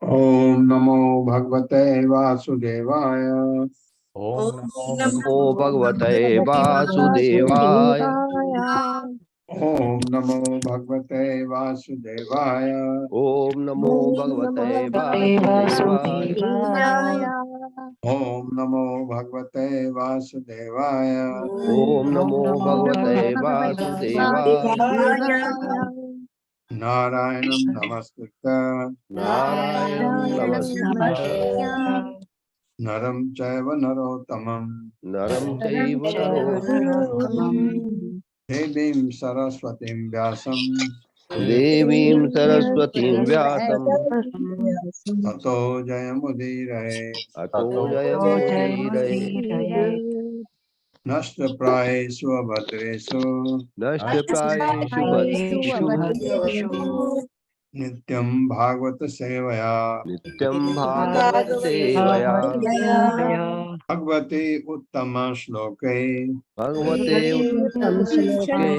ओम नमो भगवते वासुदेवाय। ओम नमो भगवते वासुदेवाय। ओम नमो भगवते वासुदेवाय। ओम नमो भगवते वासुदेवाय। ओम नमो भगवते वासुदेवाय। ओम नमो भगवते वासुदेवाय। नारायणं नमस्कृत्य नारायणं नमस्कृत्य नरं चैव नरोत्तमं नरं चैव नरोत्तमं देवीं सरस्वतीं व्यासं देवीं सरस्वतीं व्यासं ततो जयमुदीरये। अतो जयमुदीरये। नष्टप्रायेषु अभद्रेषु नष्टप्रायेषु भद्रेषु नित्यं भागवत सेवया नित्यं भागवत सेवया भगवते उत्तम श्लोके भगवते उत्तम श्लोके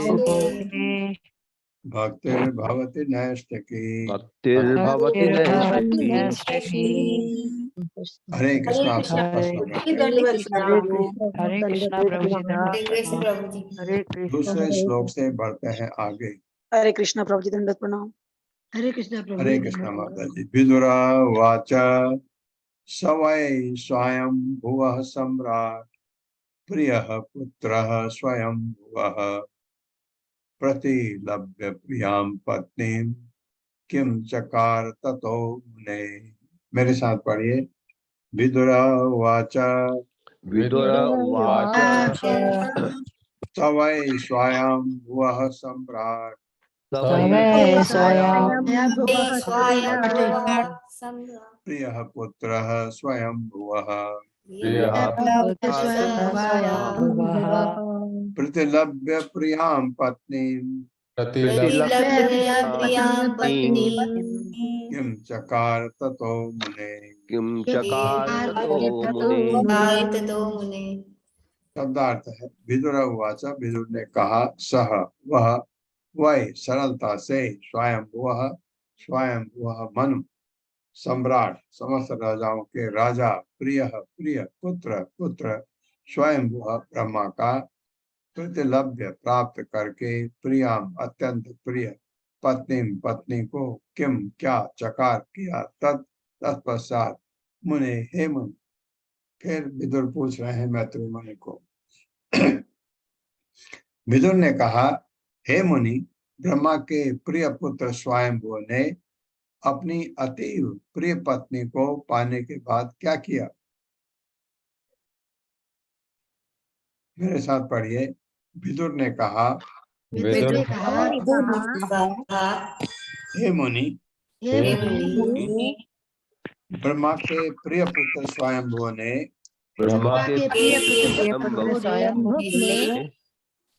भक्तिर्भवति नैष्ठिकी। भक्तिर्भवति नैष्ठिकी। हरे कृष्णा। आप सबका स्वागत है। हरे कृष्णा प्रभु जी। हरे दूसरे श्लोक से बढ़ते हैं आगे। हरे कृष्णा प्रभु जी, दंडवत प्रणाम। हरे कृष्णा प्रभु हरे कृष्णा माता जी। विदुरा वाच स वै स्वयं भुवः सम्राट् प्रियः पुत्रः स्वयं भुवः प्रतिलभ्य प्रियां पत्नीं किं चकार ततो मुने। मेरे साथ पढ़िए। विदुरा वाच विदुर उवाच स वै स्वयं भुवः सम्राट् प्रियः पुत्रः स्वयं भुवः प्रतिलभ्य प्रियां पत्नीं किं चकार ततो मुने। किं चकार ततो मुने। शब्दार्थ है विदुर उवाच। विदुर ने कहा सह वह वै सरलता से स्वयं वह मनु सम्राट समस्त राजाओं के राजा प्रिय प्रिय पुत्र स्वयं वह ब्रह्मा का प्रतिलभ्य प्राप्त करके प्रियाम अत्यंत प्रिय पत्नी को किम क्या चकार किया तत्पश्चात मुने हे मुनि। फिर विदुर पूछ रहे हैं मैत्री मुनि को। विदुर ने कहा हे मुनि, ब्रह्मा के प्रिय पुत्र स्वयंभू ने अपनी अतीव प्रिय पत्नी को पाने के बाद क्या किया। मेरे साथ पढ़िए। विदुर ने कहा हे मुनि, ब्रह्मा के प्रिय पुत्र स्वयंभू ने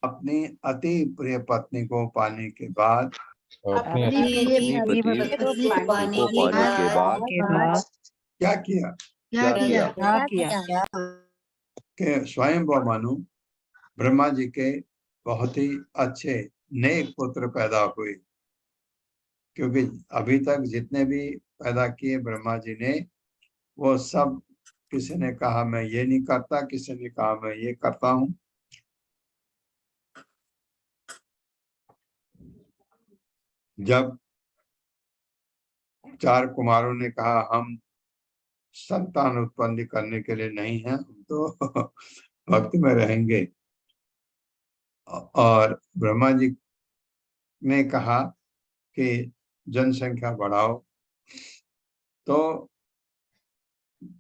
अपनी अति प्रिय पत्नी को पाने के बाद क्या किया कि स्वयंभू मनु ब्रह्मा जी के बहुत ही अच्छे नेक पुत्र पैदा हुए। क्योंकि अभी तक जितने भी पैदा किए ब्रह्मा जी ने, वो सब किसी ने कहा मैं ये नहीं करता, किसी ने कहा मैं ये करता हूँ। जब चार कुमारों ने कहा हम संतान उत्पन्न करने के लिए नहीं हैं, हम तो भक्ति में रहेंगे। और ब्रह्मा जी ने कहा कि जनसंख्या बढ़ाओ। तो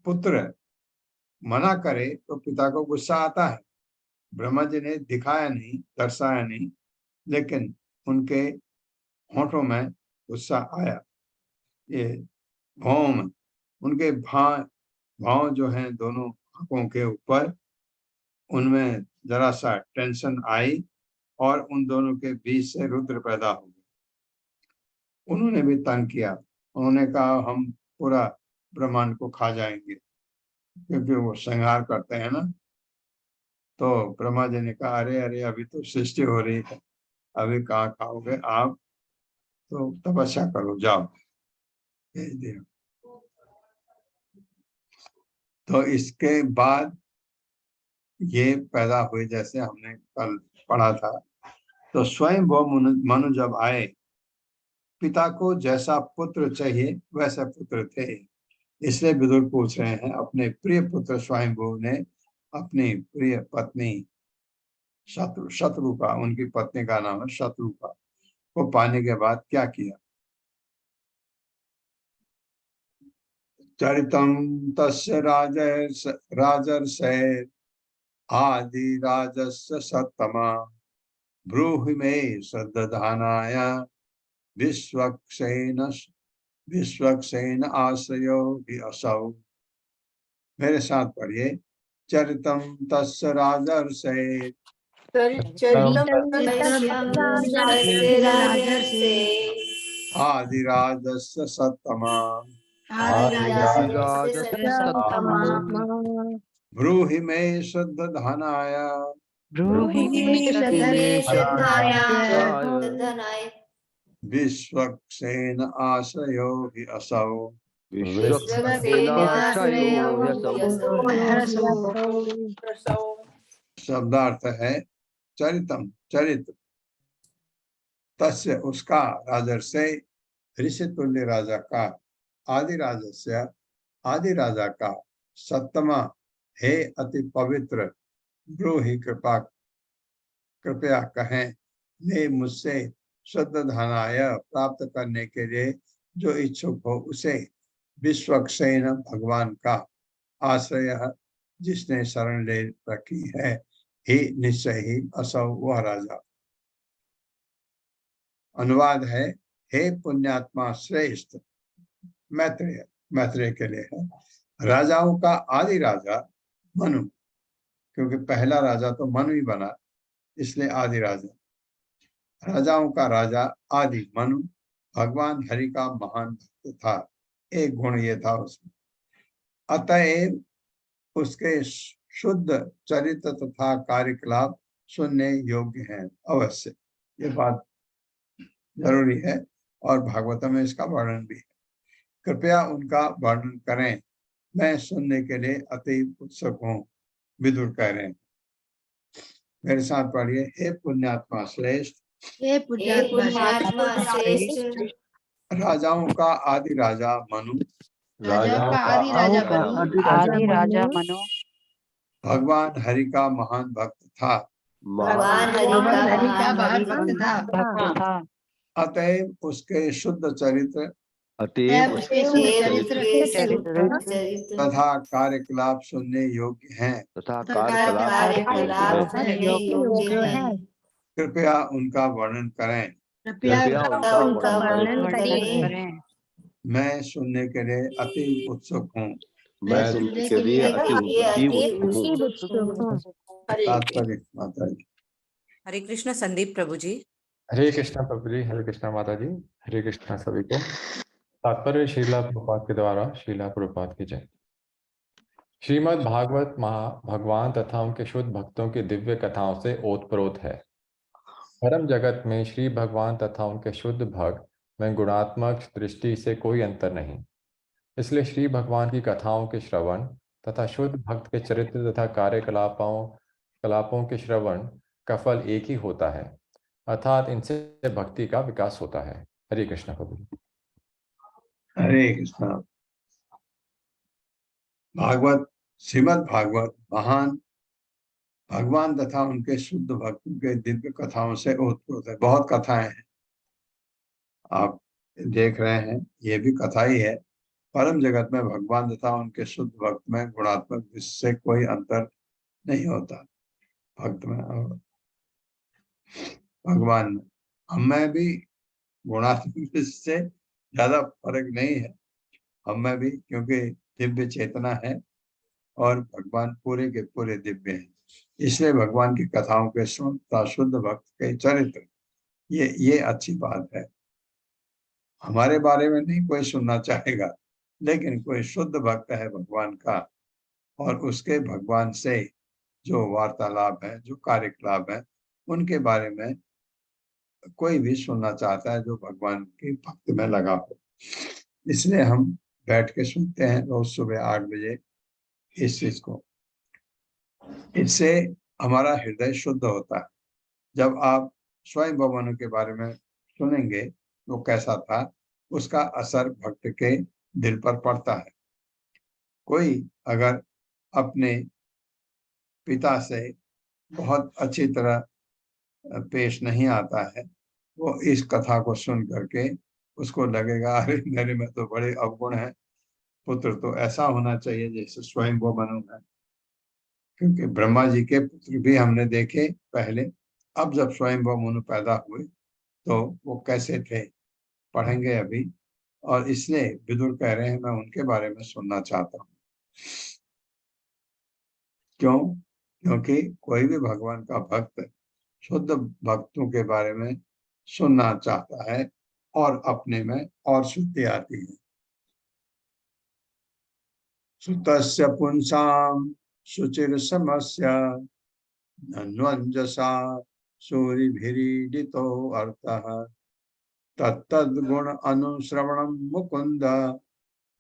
पुत्र मना करे तो पिता को गुस्सा आता है। ब्रह्मा जी ने दिखाया नहीं, दर्शाया नहीं, लेकिन उनके होठों में गुस्सा आया। ये भाव में उनके भाव जो हैं दोनों आंखों के ऊपर, उनमें जरा सा टेंशन आई और उन दोनों के बीच से रुद्र पैदा हो गए। उन्होंने भी तंग किया। उन्होंने कहा हम पूरा ब्रह्मांड को खा जाएंगे, क्योंकि वो संहार करते हैं ना। तो ब्रह्मा जी ने कहा अरे अरे अभी तो सृष्टि हो रही है, अभी कहाँ खाओगे आप, तो तपस्या करो, जाओ, भेज दिया। तो इसके बाद ये पैदा हुए, जैसे हमने कल पढ़ा था। तो स्वयं वो मनु जब आए, पिता को जैसा पुत्र चाहिए वैसे पुत्र थे। इसलिए विदुर पूछ रहे हैं, अपने प्रिय पुत्र स्वयंभू ने अपनी प्रिय पत्नी शत्रु का, उनकी पत्नी का नाम है शत्रु का, को पाने के बाद क्या किया। चरितम तस्य राजर्षे आदि राजस्य सत्तमा ब्रूहि मे श्रद्धानाय विश्वक्सेन आश्रयो हि असौ। मेरे साथ पढ़िए। चरितम तस्य राजर्षे आदिराजस्य सत्तमा ब्रूहि मे श्रद्धानाय ब्रूहि मे श्रद्धनाय विश्वक्सेन आश्रयो हि असौ। विश्वक्सेनाश्रयो ह्यसौ। शब्दार्थ है चरितम, चरित्र, तस्य उसका, राजर्षे ऋषि तुल्य राजा का, आदि राजस्य आदि राजा का, सत्तमा हे अति पवित्र, ब्रूहि कृपया कहें, ने मुझसे श्रद्धानाय प्राप्त करने के लिए जो इच्छुक हो उसे, विश्वक्सेन भगवान का आश्रय जिसने शरण ले रखी है, ही निश्चय ही असौ वह राजा। अनुवाद है, हे पुण्यात्मा श्रेष्ठ। मैत्रेय, मैत्रेय के लिए है। राजाओं का आदि राजा मनु, क्योंकि पहला राजा तो मनु ही बना, इसलिए आदि राजा। राजाओं का राजा आदि मनु भगवान हरि का महान भक्त था। एक गुण ये था उसमें, अतएव उसके शुद्ध चरित्र तथा कार्यकलाप सुनने योग्य हैं। अवश्य ये बात जरूरी है और भागवत में इसका वर्णन भी है। कृपया उनका वर्णन करें, मैं सुनने के लिए अति उत्सुक हूँ। विदुर कह रहे हैं। मेरे साथ पढ़िए। हे पुण्यात्मा श्रेष्ठ, हे पुण्यात्मा श्रेष्ठ, राजाओं का आदि राजा मनु, राजाओं का आदि राजा मनु भगवान हरि का महान भक्त था। भगवान हरि का महान भक्त था। अतएव उसके शुद्ध चरित्र अतएव तथा कार्यकलाप सुनने योग्य हैं। तथा कार्यकलाप कृपया उनका वर्णन करें, कृपया उनका वर्णन करें। मैं सुनने के लिए अति उत्सुक हूँ। मैं सुनने के लिए अति उत्सुक हूँ। तात्पर्य माता जी। हरे कृष्ण। संदीप प्रभु जी। हरे कृष्णा प्रभु जी, हरे कृष्णा माता जी, हरे कृष्णा सभी को। तात्पर्य श्रीला प्रभुपाद के द्वारा श्रीला प्रभुपाद की जय। श्रीमद् भागवत भगवान तथा उनके शुद्ध भक्तों की दिव्य कथाओं से ओतप्रोत है। परम जगत में श्री भगवान तथा उनके शुद्ध भक्त में गुणात्मक दृष्टि से कोई अंतर नहीं। इसलिए श्री भगवान की कथाओं के श्रवण तथा शुद्ध भक्त के चरित्र तथा कार्यकलापों के श्रवण का फल एक ही होता है, अर्थात इनसे भक्ति का विकास होता है। हरे कृष्ण प्रभु। हरे कृष्णा। भागवत, श्रीमद् भागवत महान भगवान तथा उनके शुद्ध भक्तों के दिव्य कथाओं से ओतप्रोत है। बहुत कथाएं हैं, आप देख रहे हैं, ये भी कथा ही है। परम जगत में भगवान तथा उनके शुद्ध भक्त में गुणात्मक दृष्टि से कोई अंतर नहीं होता। भक्त में और भगवान में, हम में भी गुणात्मक दृष्टि से ज्यादा फर्क नहीं है, हम में भी, क्योंकि दिव्य चेतना है और भगवान पूरे के पूरे दिव्य हैं। इसलिए भगवान की कथाओं के सुनता शुद्ध भक्त के चरित्र, ये अच्छी बात है। हमारे बारे में नहीं कोई सुनना चाहेगा, लेकिन कोई शुद्ध भक्त है भगवान का और उसके भगवान से जो वार्तालाप है, जो कार्यकलाप है, उनके बारे में कोई भी सुनना चाहता है जो भगवान के भक्त में लगा हो। इसलिए हम बैठ के सुनते हैं रोज सुबह 8 बजे इस चीज को। इससे हमारा हृदय शुद्ध होता है। जब आप स्वयं भगवान के बारे में सुनेंगे वो कैसा था, उसका असर भक्त के दिल पर पड़ता है। कोई अगर अपने पिता से बहुत अच्छी तरह पेश नहीं आता है, वो इस कथा को सुन करके उसको लगेगा अरे मेरे में तो बड़े अवगुण है, पुत्र तो ऐसा होना चाहिए जैसे स्वयं वो मनु है। क्योंकि ब्रह्मा जी के पुत्र भी हमने देखे पहले, अब जब स्वयं वो मनु पैदा हुए तो वो कैसे थे, पढ़ेंगे अभी। और इसलिए विदुर कह रहे हैं मैं उनके बारे में सुनना चाहता हूँ। क्यों? क्योंकि कोई भी भगवान का भक्त शुद्ध भक्तों के बारे में सुनना चाहता है और अपने में और शुद्धि आती है। सुतस्य पुंसाम शुचिर समस्य नन्वंजसा सूरिभिरीडितो अर्थः तत्तद्गुण अनुश्रवणं मुकुंद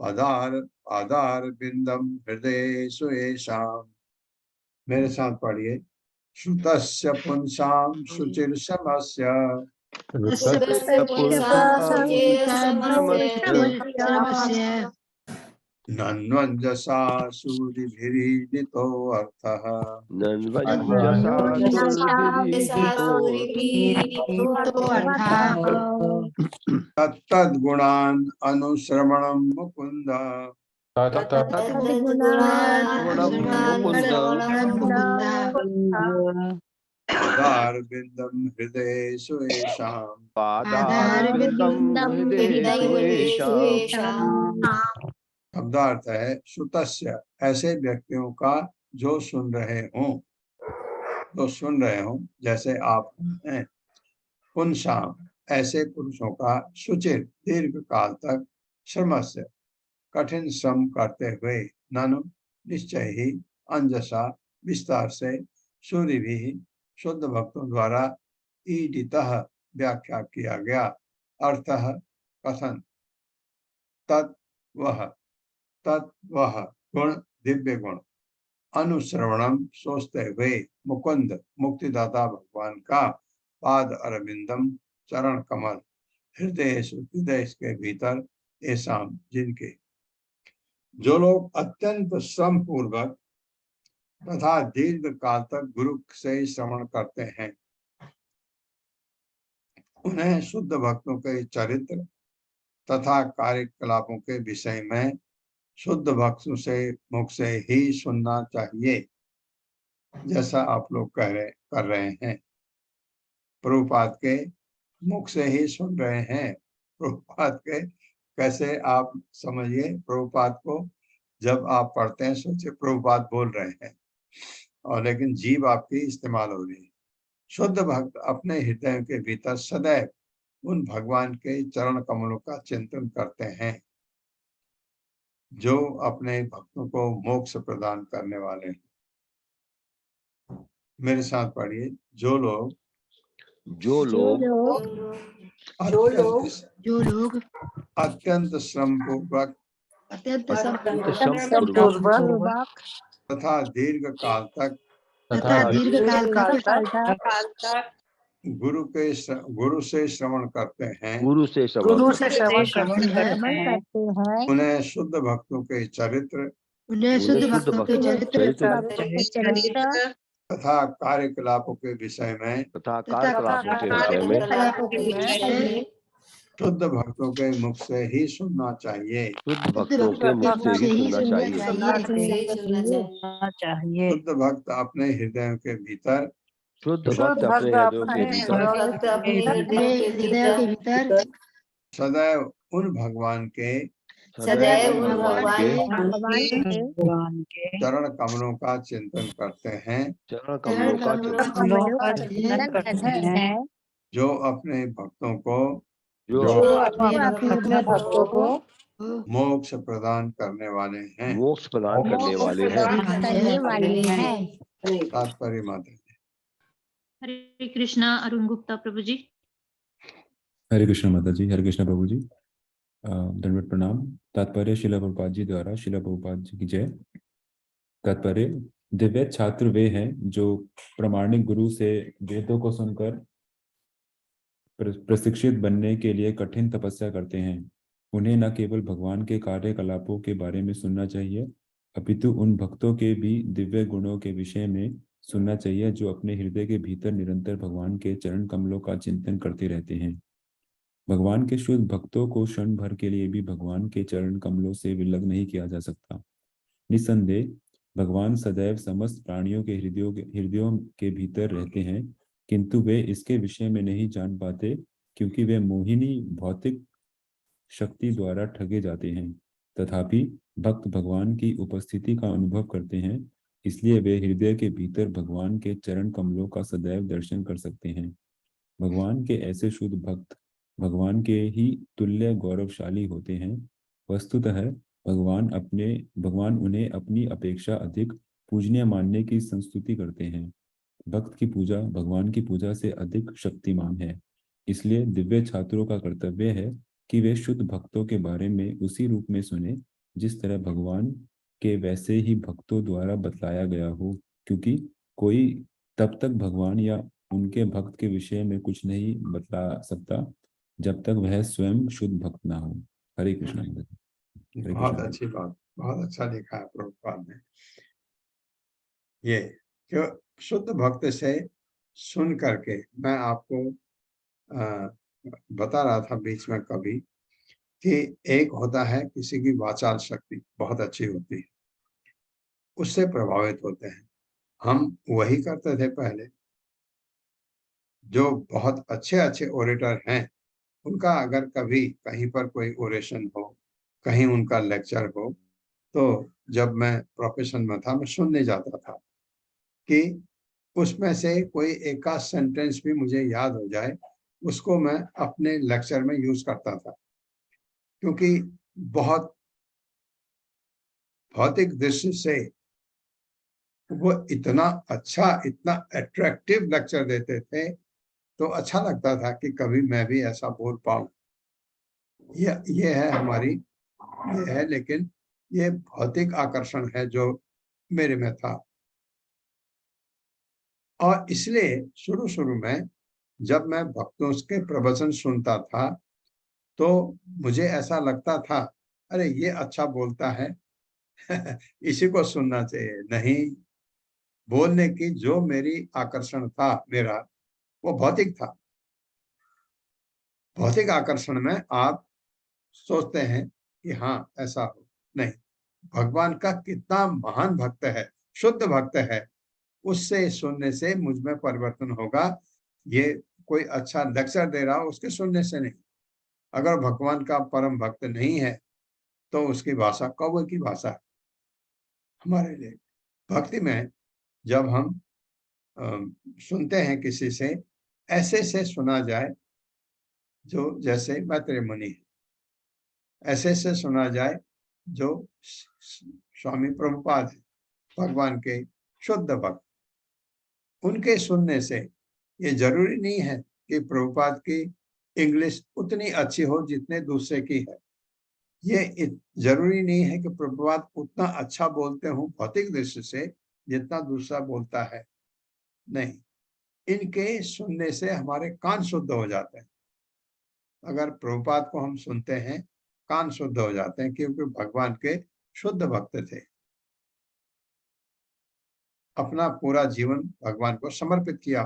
पादार बिंदम हृदय सुयेषाम्। मेरे साथ पढ़िए। श्रुतस्य पुंसाम शुचिर समस्य नन्वंजसा सूरिभिरीडितो अर्थः तत्तद्गुणान् अनुश्रवणं मुकुंद पादारविंदम हृदय सुयेषाम्। शब्दार्थ है श्रुतस्य, ऐसे व्यक्तियों का जो सुन रहे हों, जैसे आप हैं। पुंसाम, ऐसे पुरुषों का, शुचिर, दीर्घ काल तक, श्रमस्य, कठिन श्रम करते हुए, ननु, निश्चय ही, अंजसा, विस्तार से, सूर्य भी, शुद्ध भक्तों द्वारा, ईडितः, व्याख्या किया गया, अर्थः, कथन, तत् वह गुण, दिव्य गुण, अनुश्रवणम, सोचते हुए, मुकुंद, मुक्तिदाता भगवान का, पाद अरविंदम, चरण कमल, हृदय के भीतर, ऐसा जिनके, जो लोग अत्यंत श्रम पूर्वक तथा दीर्घ काल तक गुरु से श्रवण करते हैं, उन्हें शुद्ध भक्तों के चरित्र तथा कार्यकलापों के विषय में शुद्ध भक्तों से मुख से ही सुनना चाहिए, जैसा आप लोग कर रहे हैं। प्रभुपाद के मुख से ही सुन रहे हैं। प्रभुपाद के कैसे आप समझिए, प्रभुपाद को जब आप पढ़ते हैं सोचिए प्रभुपाद बोल रहे हैं और लेकिन जीभ आपकी इस्तेमाल हो रही है। शुद्ध भक्त अपने हृदय के भीतर सदैव उन भगवान के चरण कमलों का चिंतन करते हैं जो अपने भक्तों को मोक्ष प्रदान करने वाले हैं। मेरे साथ पढ़िए। जो लोग अत्यंत श्रम पूर्वक तथा दीर्घ काल तक गुरु से श्रवण करते हैं, गुरु से श्रवण गुरु करते से हैं, श्रवण करते हैं, उन्हें शुद्ध भक्तों के चरित्र उन्हें उन्हें शुद्ध शुद्ध भक्तों के भक्तों के चरित्र चरित्र तथा कार्यकलापों के विषय में तथा कार्यकलापों के विषय में कार्यकलापों के विषय में शुद्ध भक्तों के मुख से ही सुनना चाहिए। शुद्ध भक्तों के मुख से ही सुनना चाहिए। शुद्ध भक्त अपने हृदय के भीतर शुद्ध भक्त अपने हृदयों के भीतर अपने हृदय के भीतर सदैव उन भगवान के भगवान के चरण कमलों का चिंतन करते हैं, चरण कमलों का चिंतन का चिंतन करते हैं, जो अपने भक्तों को जो अपने भक्तों को मोक्ष प्रदान करने वाले हैं। मोक्ष प्रदान करने वाले हैं। तात्पर्य माता जी। हरे कृष्णा। अरुण गुप्ता प्रभु जी। हरे कृष्ण माता जी, हरे कृष्ण प्रभु जी। दंडवत प्रणाम। तात्पर्य शिला प्रभुपाद जी द्वारा। शिला प्रभुपाद जी की जय। तात्पर्य दिव्य छात्र वे हैं जो प्रामाणिक गुरु से वेदों को सुनकर प्रशिक्षित बनने के लिए कठिन तपस्या करते हैं। उन्हें न केवल भगवान के कार्यकलापों के बारे में सुनना चाहिए, अपितु उन भक्तों के भी दिव्य गुणों के विषय में सुनना चाहिए जो अपने हृदय के भीतर निरंतर भगवान के चरण कमलों का चिंतन करते रहते हैं। भगवान के शुद्ध भक्तों को क्षण भर के लिए भी भगवान के चरण कमलों से विलग नहीं किया जा सकता। निस्संदेह भगवान सदैव समस्त प्राणियों के हृदयों के भीतर रहते हैं, किंतु वे इसके विषय में नहीं जान पाते क्योंकि वे मोहिनी भौतिक शक्ति द्वारा ठगे जाते हैं। तथापि भक्त भगवान की उपस्थिति का अनुभव करते हैं, इसलिए वे हृदय के भीतर भगवान के चरण कमलों का सदैव दर्शन कर सकते हैं। भगवान के ऐसे शुद्ध भक्त भगवान के ही तुल्य गौरवशाली होते हैं। वस्तुतः भगवान उन्हें अपनी अपेक्षा अधिक पूजनीय मानने की संस्तुति करते हैं। भक्त की पूजा भगवान की पूजा से अधिक शक्तिमान है। इसलिए दिव्य छात्रों का कर्तव्य है कि वे शुद्ध भक्तों के बारे में उसी रूप में सुने जिस तरह भगवान के वैसे ही भक्तों द्वारा बतलाया गया हो, क्योंकि कोई तब तक भगवान या उनके भक्त के विषय में कुछ नहीं बतला सकता जब तक वह स्वयं शुद्ध भक्त ना हो। हरे कृष्ण। बहुत अच्छी बात, बहुत अच्छा लिखा है प्रभुपाद ने। ये जो शुद्ध भक्त से सुन करके मैं आपको बता रहा था बीच में कभी कि एक होता है किसी की वाचाल शक्ति बहुत अच्छी होती है, उससे प्रभावित होते हैं। हम वही करते थे पहले। जो बहुत अच्छे अच्छे ओरेटर हैं उनका अगर कभी कहीं पर कोई ओरेशन हो, कहीं उनका लेक्चर हो, तो जब मैं प्रोफेशन में था मैं सुनने जाता था कि उसमें से कोई एक आध सेंटेंस भी मुझे याद हो जाए, उसको मैं अपने लेक्चर में यूज करता था, क्योंकि बहुत भौतिक दृष्टि से वो इतना अच्छा, इतना अट्रैक्टिव लेक्चर देते थे, तो अच्छा लगता था कि कभी मैं भी ऐसा बोल पाऊं। ये है हमारी, ये है, लेकिन ये भौतिक आकर्षण है जो मेरे में था। और इसलिए शुरू शुरू में जब मैं भक्तों के प्रवचन सुनता था तो मुझे ऐसा लगता था, अरे ये अच्छा बोलता है इसी को सुनना चाहिए। नहीं, बोलने की जो मेरी आकर्षण था मेरा, वो भौतिक था। भौतिक आकर्षण में आप सोचते हैं कि हाँ ऐसा हो, नहीं, भगवान का कितना महान भक्त है, शुद्ध भक्त है, उससे सुनने से मुझ में परिवर्तन होगा। ये कोई अच्छा लेक्चर दे रहा हो उसके सुनने से नहीं। अगर भगवान का परम भक्त नहीं है तो उसकी भाषा कौवे की भाषा है हमारे लिए। भक्ति में जब हम सुनते हैं किसी से, ऐसे से सुना जाए जो जैसे मैत्रेय मुनि है, ऐसे से सुना जाए जो स्वामी प्रभुपाद है, भगवान के शुद्ध भक्त। उनके सुनने से ये जरूरी नहीं है कि प्रभुपाद की इंग्लिश उतनी अच्छी हो जितने दूसरे की है। ये जरूरी नहीं है कि प्रभुपाद उतना अच्छा बोलते हो भौतिक दृष्टि से जितना दूसरा बोलता है। नहीं, इनके सुनने से हमारे कान शुद्ध हो जाते हैं। अगर प्रभुपाद को हम सुनते हैं, कान शुद्ध हो जाते हैं, क्योंकि भगवान के शुद्ध भक्त थे, अपना पूरा जीवन भगवान को समर्पित किया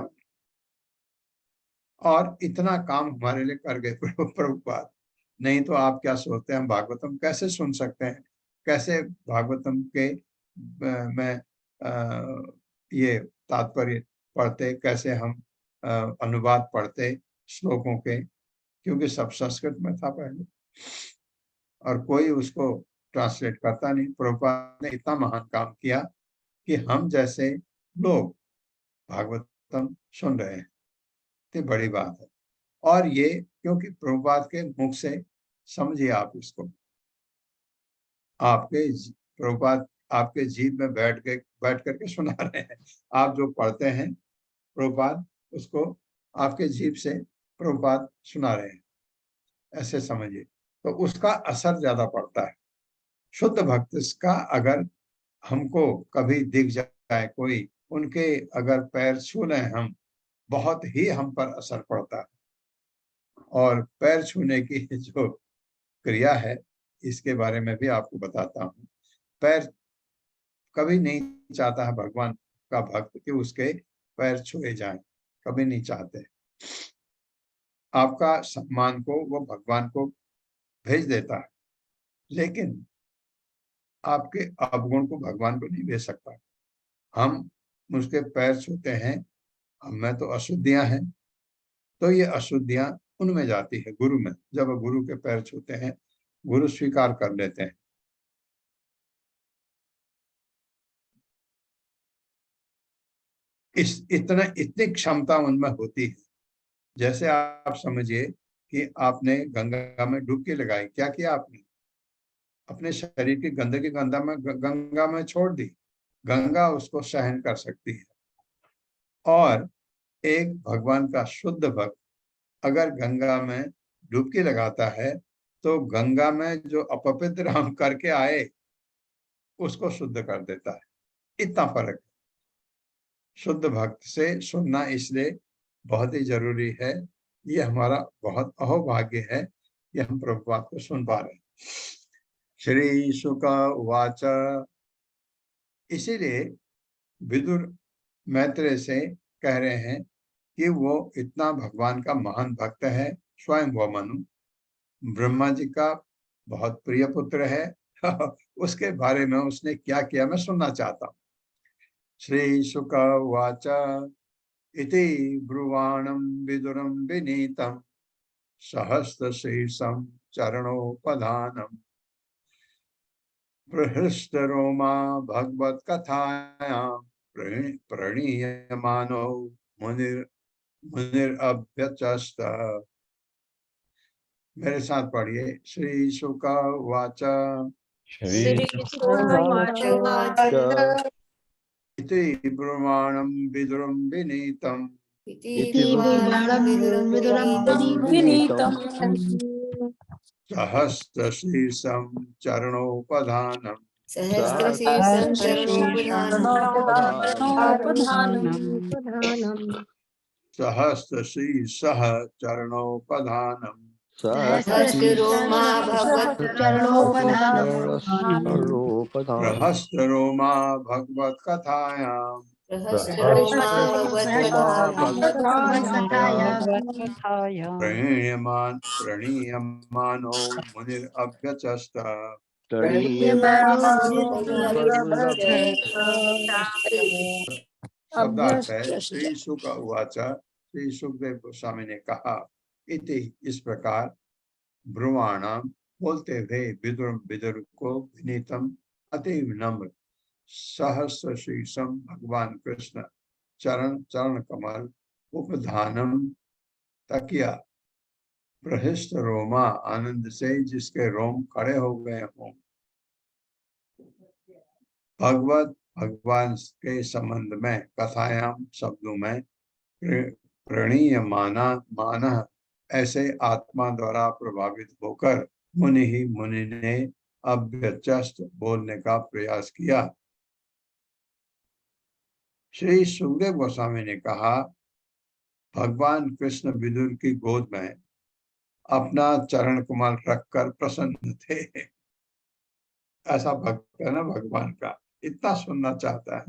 और इतना काम हमारे लिए कर गए प्रभुपाद। नहीं तो आप क्या सोचते हैं हम भागवतम कैसे सुन सकते हैं? कैसे भागवतम के में ये तात्पर्य पढ़ते, कैसे हम अनुवाद पढ़ते श्लोकों के, क्योंकि सब संस्कृत में था पहले और कोई उसको ट्रांसलेट करता नहीं। प्रभुपाद ने इतना महान काम किया कि हम जैसे लोग भागवतम सुन रहे हैं, तो बड़ी बात है। और ये क्योंकि प्रभुपाद के मुख से, समझिए आप इसको, आपके प्रभुपाद आपके जीभ में बैठ करके सुना रहे हैं। आप जो पढ़ते हैं प्रभुपाद, उसको आपके जीभ से प्रभुपाद सुना रहे हैं, ऐसे समझिए। तो उसका असर ज्यादा पड़ता है। शुद्ध भक्त का अगर हमको कभी दिख जाए कोई, उनके अगर पैर छू लें हम, बहुत ही हम पर असर पड़ता है। और पैर छूने की जो क्रिया है, इसके बारे में भी आपको बताता हूँ। पैर कभी नहीं चाहता है भगवान का भक्त कि उसके पैर छुए जाएं, कभी नहीं चाहते। आपका सम्मान को वो भगवान को भेज देता है, लेकिन आपके अवगुण को भगवान को नहीं भेज सकता। हम उसके पैर छूते हैं, हमें तो अशुद्धियां हैं, तो ये अशुद्धियां उनमें जाती है गुरु में। जब गुरु के पैर छूते हैं, गुरु स्वीकार कर लेते हैं। इतनी क्षमता उनमें होती है। जैसे आप समझिए कि आपने गंगा में डुबकी लगाई, क्या किया आपने? अपने शरीर की गंदगी गंगा में छोड़ दी। गंगा उसको सहन कर सकती है। और एक भगवान का शुद्ध भक्त अगर गंगा में डुबकी लगाता है, तो गंगा में जो अपवित्र हम करके आए, उसको शुद्ध कर देता है। इतना फर्क है। शुद्ध भक्त से सुनना इसलिए बहुत ही जरूरी है। ये हमारा बहुत अहोभाग्य है कि हम प्रभुपाद को सुन पा रहे हैं। श्री शुक उवाच, इसीलिए विदुर मैत्रेय से कह रहे हैं कि वो इतना भगवान का महान भक्त है। स्वयं वो मनु ब्रह्मा जी का बहुत प्रिय पुत्र है। उसके बारे में उसने क्या किया, मैं सुनना चाहता हूँ। श्री शुक उवाच, इति ब्रुवाणं विदुरं विनीतं सहस्रशीर्षं चरणोपधानम् प्रहृष्टरोमा भगवत्कथायां प्रणीयमानो मुनिरभ्यचस्त। मेरे साथ पढ़िए। श्री शुक उवाच, श्री इति ब्रुवाणं विदुरं विनीतं सहस्रशीर्षं चरणोपधानम् सहस्रशीर्षः चरणोपधानम् प्रहस्तरोमा भगवत्कथायां प्रणीयमानो मुनिरभ्यचस्त। शब्दार्थ है, श्री शुक उवाच, श्री सुखदेव गोस्वामी ने कहा, इति इस प्रकार, ब्रुवाणाम बोलते हुए, विदुर को विनीतम अति विनम्र, सहस्र शीर्षम भगवान कृष्ण चरण कमल उपधानम तकिया प्रहृष्ट रोमा आनंद से जिसके रोम खड़े हो गए हों, भगवान के संबंध में कथायाम शब्दों में प्रणीयमाना ऐसे आत्मा द्वारा प्रभावित होकर मुनि ने अभ्यचस्त बोलने का प्रयास किया। श्री सुखदेव गोस्वामी ने कहा, भगवान कृष्ण विदुर की गोद में अपना चरण कमल रखकर प्रसन्न थे। ऐसा भक्त है ना भगवान का, इतना सुनना चाहता है।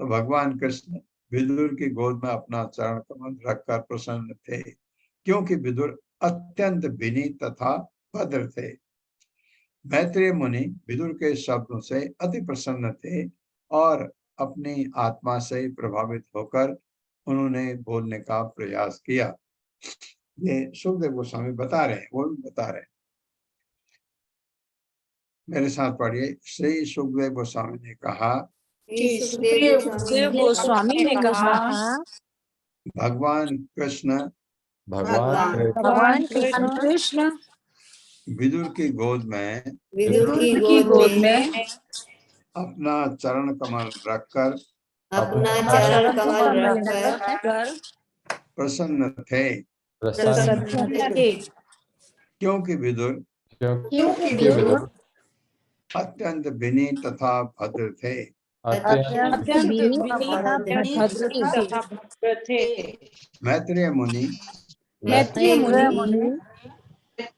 तो भगवान कृष्ण विदुर की गोद में अपना चरण कमल रखकर प्रसन्न थे, क्योंकि विदुर अत्यंत विनीत तथा भद्र थे। मैत्रेय मुनि विदुर के शब्दों से अति प्रसन्न थे और अपनी आत्मा से प्रभावित होकर उन्होंने बोलने का प्रयास किया। ये सुखदेव गोस्वामी बता रहे हैं, वो भी बता रहे हैं। मेरे साथ पढ़िए। श्री सुखदेव गोस्वामी ने कहा, सुखदेव गोस्वामी ने कहा, भगवान कृष्ण भगवान कृष्ण विदुर की गोद में विदुर की गोद में अपना चरण कमल रखकर प्रसन्न थे, क्योंकि विदुर अत्यंत विनीत तथा भद्र थे। मैत्रेय मुनि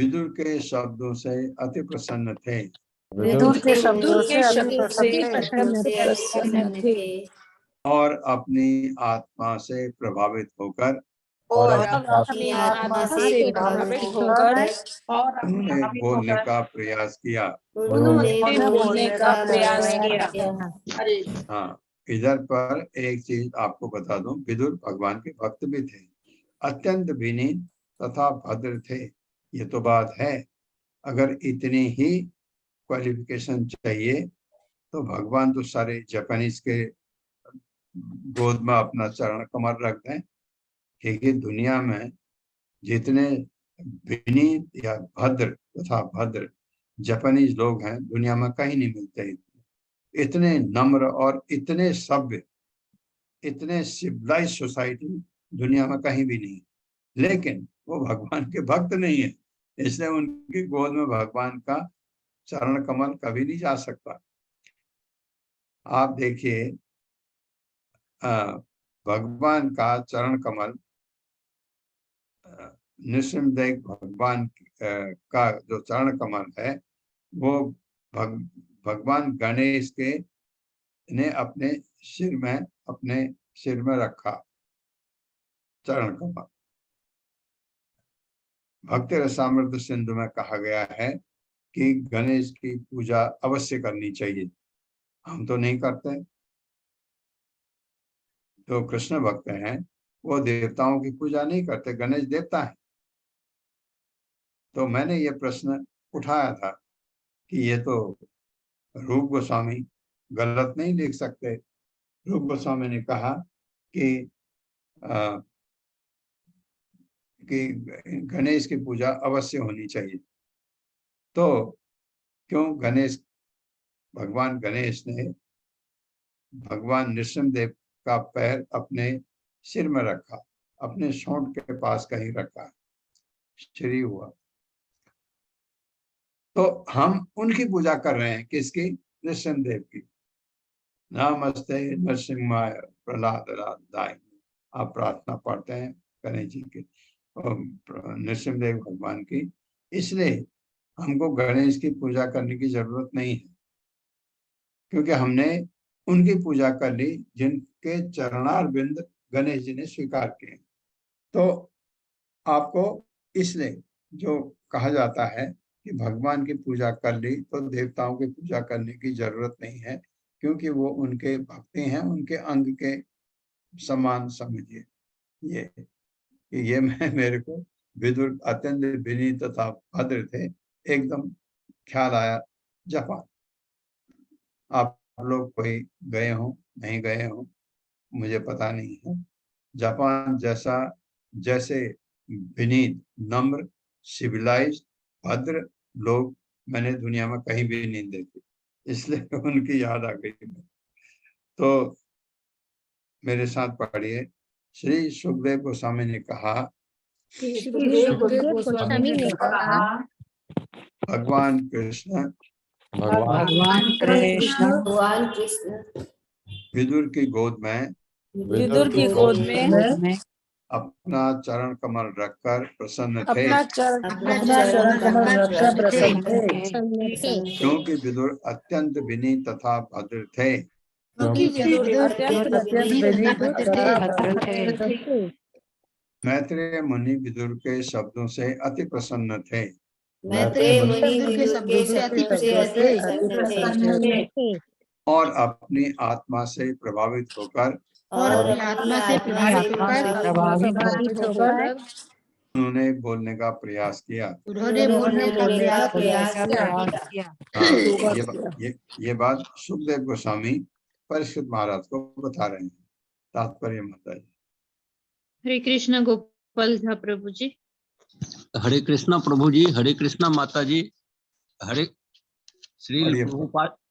विदुर के शब्दों से अति प्रसन्न थे और अपनी आत्मा से प्रभावित होकर उन्होंने बोलने का प्रयास किया। हाँ, इधर पर एक चीज आपको बता दूं, विदुर भगवान के भक्त भी थे, अत्यंत विनीत तथा भद्र थे। ये तो बात है। अगर इतनी ही क्वालिफिकेशन चाहिए तो भगवान तो सारे जापानीज के गोद में अपना चरण कमल रख दें, क्योंकि दुनिया में जितने विनीत या भद्र तथा भद्र जापानीज लोग हैं दुनिया में कहीं नहीं मिलते। इतने नम्र और इतने सभ्य, इतने सिविलाइज सोसाइटी दुनिया में कहीं भी नहीं। लेकिन वो भगवान के भक्त नहीं है, इसलिए उनकी गोद में भगवान का चरण कमल कभी नहीं जा सकता। आप देखिए, भगवान का चरण कमल, नृसिंहदेव भगवान का जो चरण कमल है वो भगवान गणेश के ने अपने सिर में रखा चरण कमल। भक्ति रसामृत सिंधु में कहा गया है कि गणेश की पूजा अवश्य करनी चाहिए। हम तो नहीं करते। जो कृष्ण भक्त हैं वो देवताओं की पूजा नहीं करते, गणेश देवता है। तो मैंने ये प्रश्न उठाया था कि ये तो रूप गोस्वामी गलत नहीं लिख सकते। रूप गोस्वामी ने कहा कि गणेश की पूजा अवश्य होनी चाहिए। तो क्यों भगवान गणेश ने भगवान नृसिंहदेव का पैर अपने सिर में रखा, अपने सोंठ के पास कहीं रखा, श्री हुआ। तो हम उनकी पूजा कर रहे हैं, किसकी? नृसिंहदेव की। नमस्ते नरसिंहाय प्रहलादाय आप प्रार्थना पढ़ते हैं गणेश जी की, नृसिंहदेव भगवान की। इसलिए हमको गणेश की पूजा करने की जरूरत नहीं है, क्योंकि हमने उनकी पूजा कर ली जिनके चरणारविंद गणेश जी ने स्वीकार किए। तो आपको इसलिए जो कहा जाता है कि भगवान की पूजा कर ली तो देवताओं की पूजा करने की जरूरत नहीं है, क्योंकि वो उनके भक्ति हैं, उनके अंग के समान समझिए। ये मेरे को विदुर अत्यंत विनीत तथा भद्र थे, एकदम ख्याल आया जापान। आप लोग कोई गए हो नहीं गए हो मुझे पता नहीं है। जापान जैसे विनीत, नम्र, सिविलाइज्ड, भद्र लोग मैंने दुनिया में कहीं भी नहीं देखे, इसलिए उनकी याद आ गई। तो मेरे साथ पढ़िए। श्री सुखदेव गोस्वामी ने कहा, भगवान कृष्ण विदुर की गोद में अपना चरण कमल रखकर प्रसन्न थे, अपना चरण कमल रखकर प्रसन्न थे। क्योंकि विदुर अत्यंत विनीत तथा भद्र थे। क्योंकि विदुर अत्यंत विनीत तथा भद्र थे। मैत्रेय मुनि विदुर के शब्दों से अति प्रसन्न थे मैत्रेय मुनि विदुर के शब्दों से अति प्रसन्न थे और अपनी आत्मा से प्रभावित होकर और अपनी आत्मा से प्रभावित होकर उन्होंने बोलने का प्रयास किया। उन्होंने बोलने का प्रयास किया। हाँ, ये बात सुखदेव गोस्वामी परीक्षित महाराज को बता रहे हैं। तात्पर्य माता जी। हरे कृष्णा गोपाल झा प्रभु जी। हरे कृष्णा प्रभु जी, हरे कृष्णा माता जी। हरे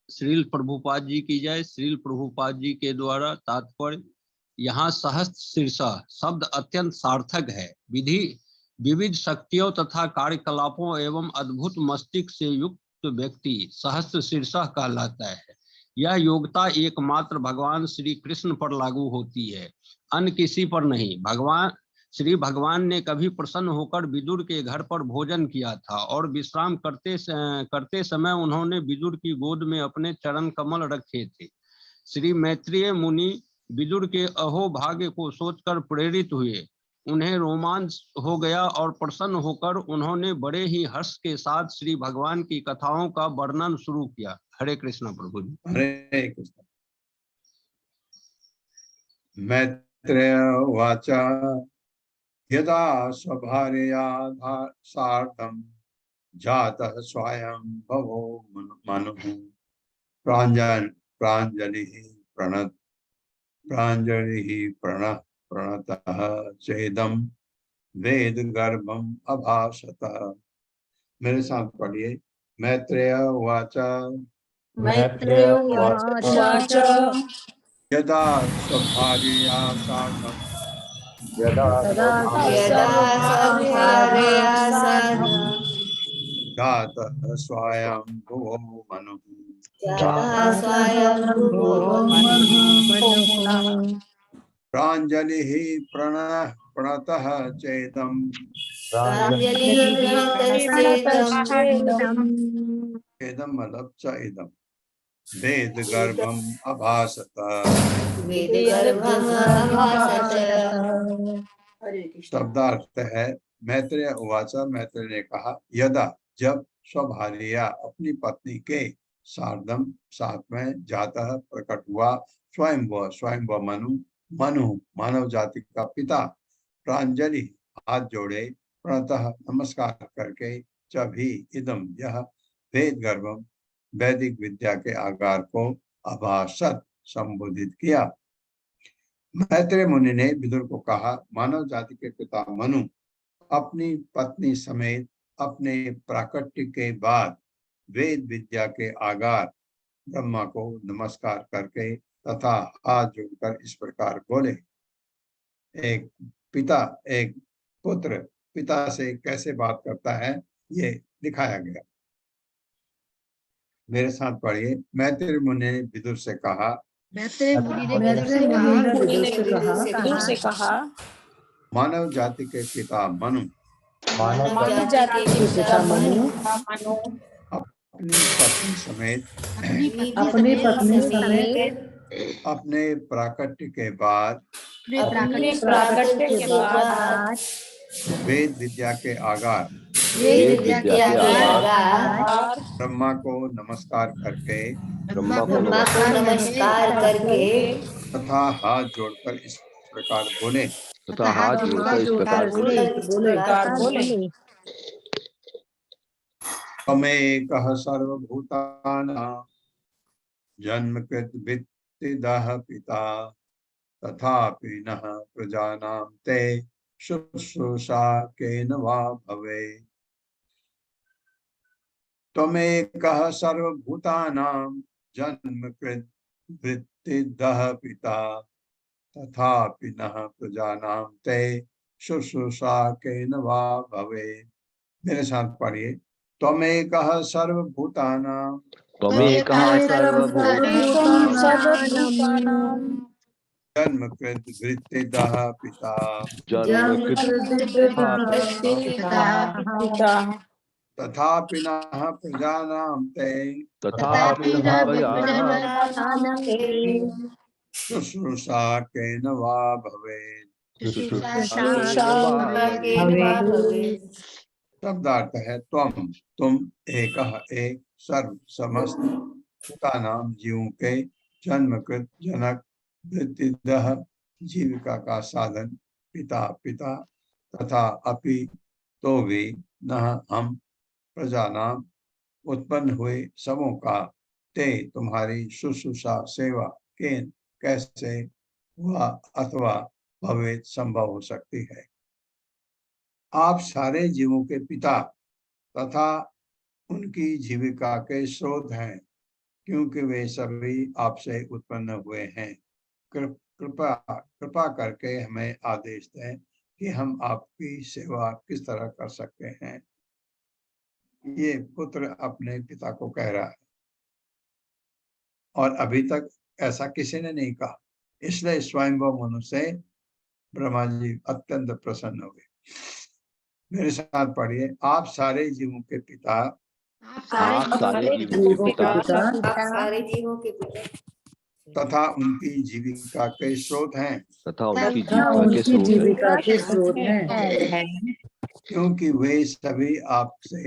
श्रील प्रभुपाद जी की जय। श्रील प्रभुपाद जी के द्वारा तात्पर्य, यहाँ सहस्त्र शीर्षा शब्द अत्यंत सार्थक है। विविध शक्तियों तथा कार्यकलापों एवं अद्भुत मस्तिष्क से युक्त व्यक्ति सहस्त्र शीर्षा कहलाता है। यह योग्यता एकमात्र भगवान श्री कृष्ण पर लागू होती है, अन्य किसी पर नहीं। भगवान ने कभी प्रसन्न होकर विदुर के घर पर भोजन किया था और विश्राम करते समय उन्होंने विदुर की गोद में अपने चरण कमल रखे थे। श्री मैत्रेय मुनि विदुर के अहोभाग्य को सोचकर प्रेरित हुए। उन्हें रोमांच हो गया और प्रसन्न होकर उन्होंने बड़े ही हर्ष के साथ श्री भगवान की कथाओं का वर्णन शुरू किया। हरे कृष्ण प्रभु जी। हरे कृष्ण। मैत्रेय उवाच यदा स्वभार्यया सार्धं जातः स्वयंभवो मनुः प्राञ्जलिः प्रणतः चेदं वेद गर्भम अभाषत। मेरे साथ पढ़िए। मैत्रेय उवाच यदा स्वभार्यया सार्धं जातः स्वयंभुवो मनुः प्राञ्जलिः प्रणतः चेदं चेदं मतलब च इदं वेद गर्भम अभासत। शब्दार्थ है मैत्रेय उवाच, मैत्रेय ने कहा, यदा जब स्वभार्या अपनी पत्नी के सार्धम साथ में जाता प्रकट हुआ स्वयंभुव मनु मानव जाति का पिता प्रांजलि हाथ जोड़े प्रणतः नमस्कार करके भी इदम यह वेद गर्भम वैदिक विद्या के आगार को अभाषत संबोधित किया। मैत्रेय मुनि ने विदुर को कहा, मानव जाति के पिता मनु अपनी पत्नी समेत अपने प्राकट्य के बाद वेद विद्या के आगार ब्रह्मा को नमस्कार करके तथा हाथ जोड़कर इस प्रकार बोले। एक पिता एक पुत्र पिता से कैसे बात करता है ये दिखाया गया। मेरे साथ पढ़िए। मैत्रेय मुनि ने विदुर से कहा, विदुर से कहा, मानव जाति के पिता मनु मानव जाति के पिता मनु अपनी पत्नी समेत अपने प्राकट्य के बाद वेद विद्या के आगार ब्रह्मा को नमस्कार करके तथा हाथ जोड़कर इस प्रकार बोले त्वमेकः सर्वभूतानां जन्मकृत वित्तिदः पिता तथापि नः प्रजानां ते शुश्रूषा केन वा भवेत्। त्वमेकः सर्वभूतानां जन्मकृत वित्तिदः पिता तथापि नः प्रजानां ते शुश्रूषा केन वा भवेत्। मेरे साथ पढ़िए। त्वमेकः सर्वभूतानां जन्मकृत वृत्तिदः पिता तथा पिनः प्रजानां ते शुश्रूषा केन वा भवेत्। शब्दार्थ है तुम एकः एक सर्व समस्त भूतानां जीवों के जन्मकृत जनक वृत्तिदः जीविका का साधन पिता पिता तथा अपि तो भी न हम प्रजानां उत्पन्न हुए समूह का ते तुम्हारी शुश्रूषा सेवा के कैसे हुआ अथवा भवेत संभव हो सकती है। आप सारे जीवों के पिता तथा उनकी जीविका के स्रोत हैं, क्योंकि वे सभी आपसे उत्पन्न हुए हैं। कृपा कृपा करके हमें आदेश दें कि हम आपकी सेवा किस तरह कर सकते हैं। ये पुत्र अपने पिता को कह रहा है और अभी तक ऐसा किसी ने नहीं कहा, इसलिए स्वयंभू मनु से ब्रह्मा जी अत्यंत प्रसन्न हुए। मेरे साथ पढ़िए, आप सारे जीवों के पिता तथा उनकी जीविका के स्रोत हैं क्योंकि वे सभी आपसे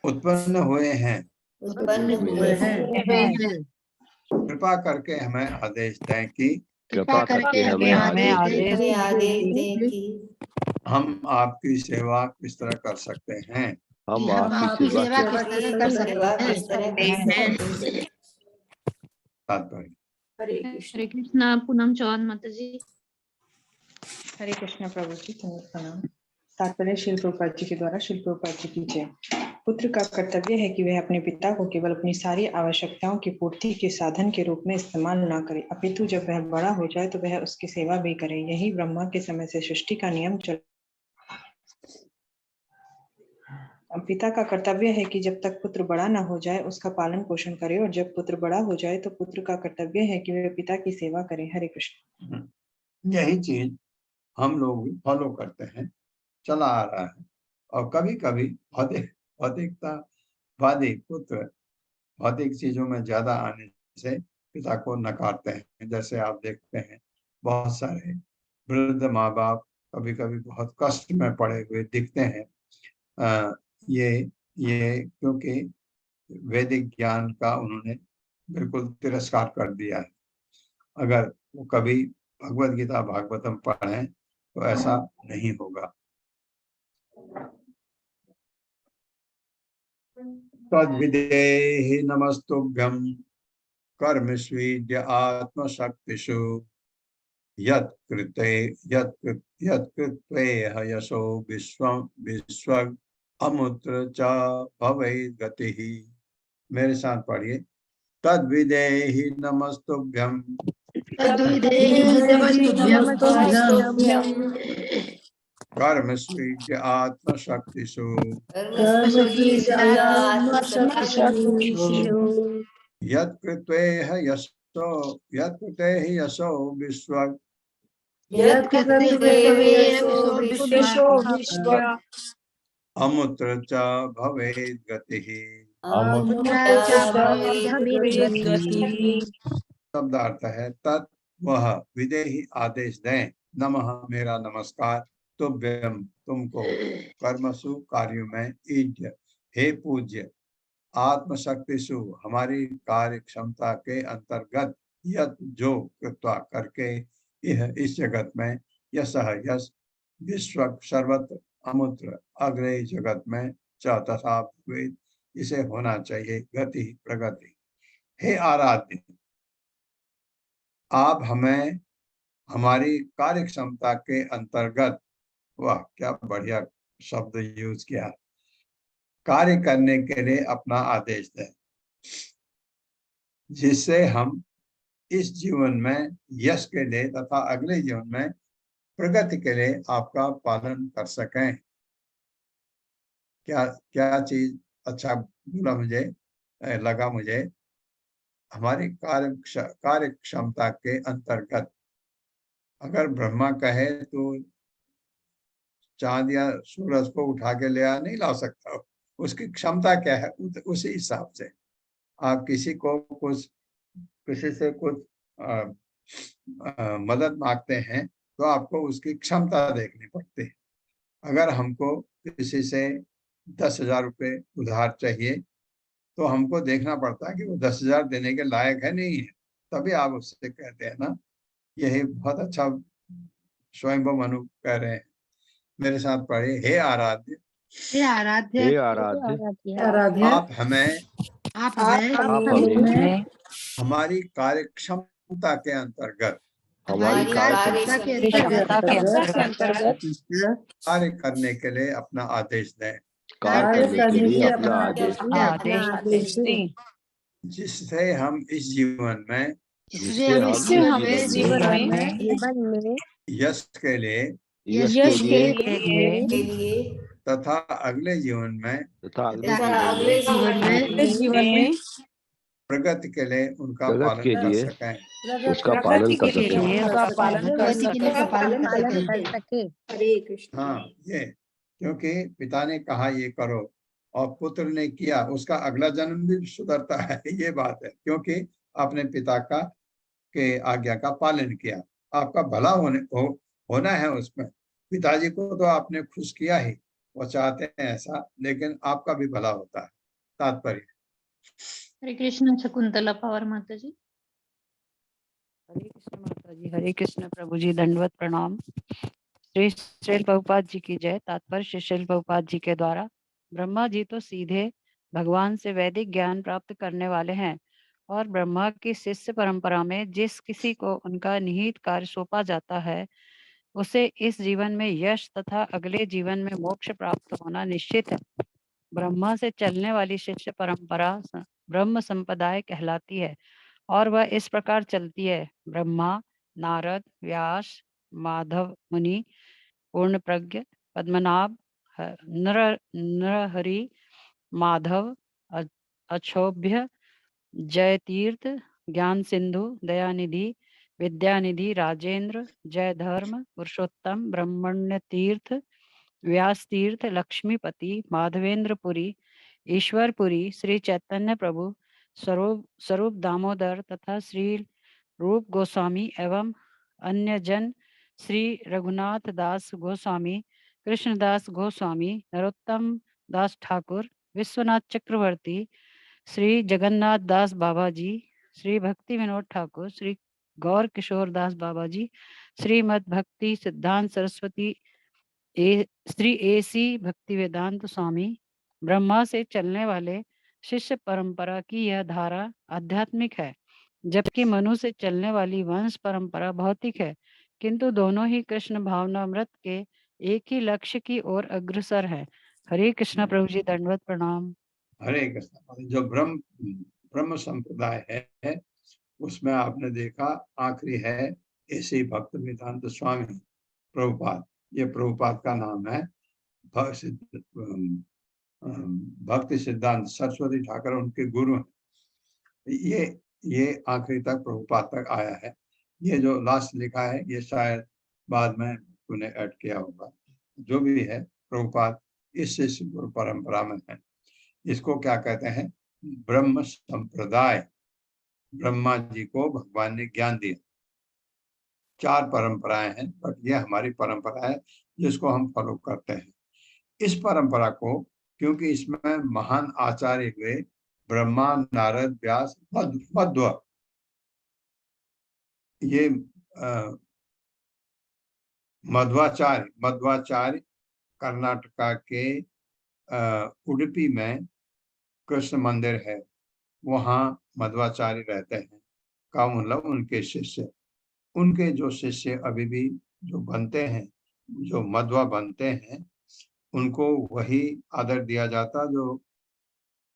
उत्पन्न हुए हैं। कृपा करके हमें आदेश दें कि हम आपकी सेवा किस तरह कर सकते हैं। हम आपकी सेवा तात्पर्य हरे कृष्णा पूनम चौहान माता जी। हरे कृष्ण प्रभु जी, प्रणाम। तात्पर्य श्रील प्रभुपाद जी के द्वारा। श्रील प्रभुपाद जी की जय। पुत्र का कर्तव्य है कि वह अपने पिता को केवल अपनी सारी आवश्यकताओं की पूर्ति के साधन के रूप में इस्तेमाल न करे, अपितु जब वह बड़ा हो जाए तो वह उसकी सेवा भी करे। यही ब्रह्मा के समय से सृष्टि का नियम चल। पिता का कर्तव्य है कि जब तक पुत्र बड़ा न हो जाए उसका पालन पोषण करे, और जब पुत्र बड़ा हो जाए तो पुत्र का कर्तव्य है कि वह पिता की सेवा करे। हरे कृष्ण। यही चीज हम लोग भी फॉलो करते हैं, चला आ रहा है। और कभी कभी भौतिकतावादी पुत्र भौतिक चीजों में ज्यादा आने से पिता को नकारते हैं। जैसे आप देखते हैं बहुत सारे वृद्ध माँ बाप कभी कभी बहुत कष्ट में पड़े हुए दिखते हैं। ये क्योंकि वैदिक ज्ञान का उन्होंने बिल्कुल तिरस्कार कर दिया है। अगर वो कभी भगवद गीता भागवतम पढ़ें तो ऐसा नहीं होगा। तद्विदेहि नमस्तुभ्यं कर्मस्वीद्य आत्मशक्तिषु यत्कृत्वेह यशो विश्वम् अमुत्र च भवेत् गतिः। मेरे साथ पढ़िए, तद्विदेहि नमस्तुभ्यं कर्मस्वीद्य आत्मशक्तिषु यत्कृतेह यशो विश्वम् अमुत्र च भवेत् गतिः। शब्दार्थ है तत् वह, विदेहि आदेश दें, नमः मेरा नमस्कार, तुभ्यम तुमको, कर्मसु कार्यों में, ईज्य हे पूज्य, आत्मशक्तिषु हमारी कार्य क्षमता के अंतर्गत, यत जो कृत्वा करके, यह इस जगत में, यशः यश, विश्व सर्वत्र, अमुत्र अग्रे जगत में, च तथा भवेत् इसे होना चाहिए, गति प्रगति। हे आराध्य, आप हमें हमारी कार्य क्षमता के अंतर्गत, वाह क्या बढ़िया शब्द यूज किया, कार्य करने के लिए अपना आदेश दें, जिससे हम इस जीवन में यश के लिए तथा अगले जीवन में प्रगति के लिए आपका पालन कर सकें। क्या क्या चीज अच्छा बोला मुझे लगा मुझे हमारी कार्य क्षमता के अंतर्गत अगर ब्रह्मा कहे तो चांद या सूरज को उठा के ले आ नहीं ला सकता, उसकी क्षमता क्या है उसी हिसाब से आप किसी से कुछ मदद मांगते हैं तो आपको उसकी क्षमता देखनी पड़ती है। अगर हमको किसी से 10,000 रुपये उधार चाहिए तो हमको देखना पड़ता है कि वो 10,000 देने के लायक है नहीं है, तभी आप उससे कहते हैं ना। यही बहुत अच्छा स्वयंभू मनु कह रहे हैं, मेरे साथ पढ़े। हे आराध्य, हे आराध्य, आराध्य आप हमें आप हमें हमें हमारी कार्य क्षमता के अंतर्गत हमारी कार्यक्षमता के अंतर्गत कार्य करने के लिए अपना आदेश दें, कार्य करने के लिए अपना आदेश दें, जिससे हम इस जीवन में जीवन में यश के लिए यश के लिए तथा अगले जीवन में जीवन में प्रगति के लिए उनका प्रगति पालन के कर लिए सकें। उसका पालन कर सके। हरे कृष्ण। हाँ, ये क्योंकि पिता ने कहा ये करो और पुत्र ने किया, उसका अगला जन्म भी सुधरता है, ये बात है, क्योंकि आपने पिता के आज्ञा का पालन किया। आपका भला होना है उसमें। पिताजी को तो आपने खुश किया ही, वो चाहते हैं ऐसा, लेकिन आपका भी भला होता है। तात्पर्य। हरे कृष्ण। शकुंतला पवार माता जी। हरे कृष्ण माता जी। हरे कृष्ण प्रभु जी, दंडवत प्रणाम। श्री श्रील प्रभुपाद जी की जय। तात्पर्य श्री श्रील प्रभुपाद जी के द्वारा ब्रह्मा जी तो सीधे भगवान से वैदिक ज्ञान प्राप्त करने वाले हैं और ब्रह्मा की शिष्य परंपरा में जिस किसी को उनका निहित कार्य सौंपा जाता है उसे इस जीवन में यश तथा अगले जीवन में मोक्ष प्राप्त होना निश्चित है। ब्रह्मा से चलने वाली शिष्य परंपरा ब्रह्म संप्रदाय कहलाती है और वह इस प्रकार चलती है। ब्रह्मा, नारद, व्यास, माधव मुनि, पूर्ण प्रज्ञ, पद्मनाभ, नरहरि, माधव, अक्षोभ्य, जयतीर्थ, ज्ञान सिंधु, दयानिधि, विद्यानिधि, राजेंद्र, जय धर्म, पुरुषोत्तम, ब्रह्मण्य तीर्थ, व्यास तीर्थ, लक्ष्मीपति, माधवेंद्रपुरी, ईश्वरपुरी, श्री चैतन्य प्रभु, स्वरूप दामोदर तथा श्री रूप गोस्वामी एवं अन्य जन, श्री रघुनाथ दास गोस्वामी, कृष्णदास गोस्वामी, नरोत्तम दास ठाकुर, विश्वनाथ चक्रवर्ती, श्री जगन्नाथ दास बाबा जी, श्री भक्ति विनोद ठाकुर, श्री गौर किशोर दास बाबा जी, श्रीमद भक्ति सिद्धांत सरस्वती, श्री एसी भक्ति वेदांत स्वामी, ब्रह्मा से चलने वाले शिष्य परंपरा की यह धारा आध्यात्मिक है, जबकि मनु से चलने वाली वंश परंपरा भौतिक है, किंतु दोनों ही कृष्ण भावनामृत के एक ही लक्ष्य की ओर अग्रसर है। हरे कृष्ण प्रभु जी, दंडवत प्रणाम। हरे कृष्ण। जो ब्रह्म संप्रदाय है उसमें आपने देखा आखिरी है ऐसे भक्त वेदांत स्वामी प्रभुपाद। ये प्रभुपाद का नाम है। भक्ति सिद्धांत सरस्वती ठाकुर उनके गुरु हैं। ये आखिरी तक प्रभुपाद तक आया है। ये जो लास्ट लिखा है ये शायद बाद में उन्हें ऐड किया होगा। जो भी है प्रभुपाद इस शिष्य गुरु परंपरा में है। इसको क्या कहते हैं? ब्रह्म संप्रदाय। ब्रह्मा जी को भगवान ने ज्ञान दिया। 4 परंपराएं हैं, बट ये हमारी परंपरा है जिसको हम फॉलो करते हैं। इस परंपरा को क्योंकि इसमें महान आचार्य हुए ब्रह्मा, नारद, व्यास, मध्व, ये मध्वाचार्य कर्नाटका के उडुपी में कृष्ण मंदिर है, वहाँ मध्वाचार्य रहते हैं। का मतलब उनके शिष्य, उनके जो शिष्य अभी भी जो बनते हैं, जो मध्वा बनते हैं, उनको वही आदर दिया जाता जो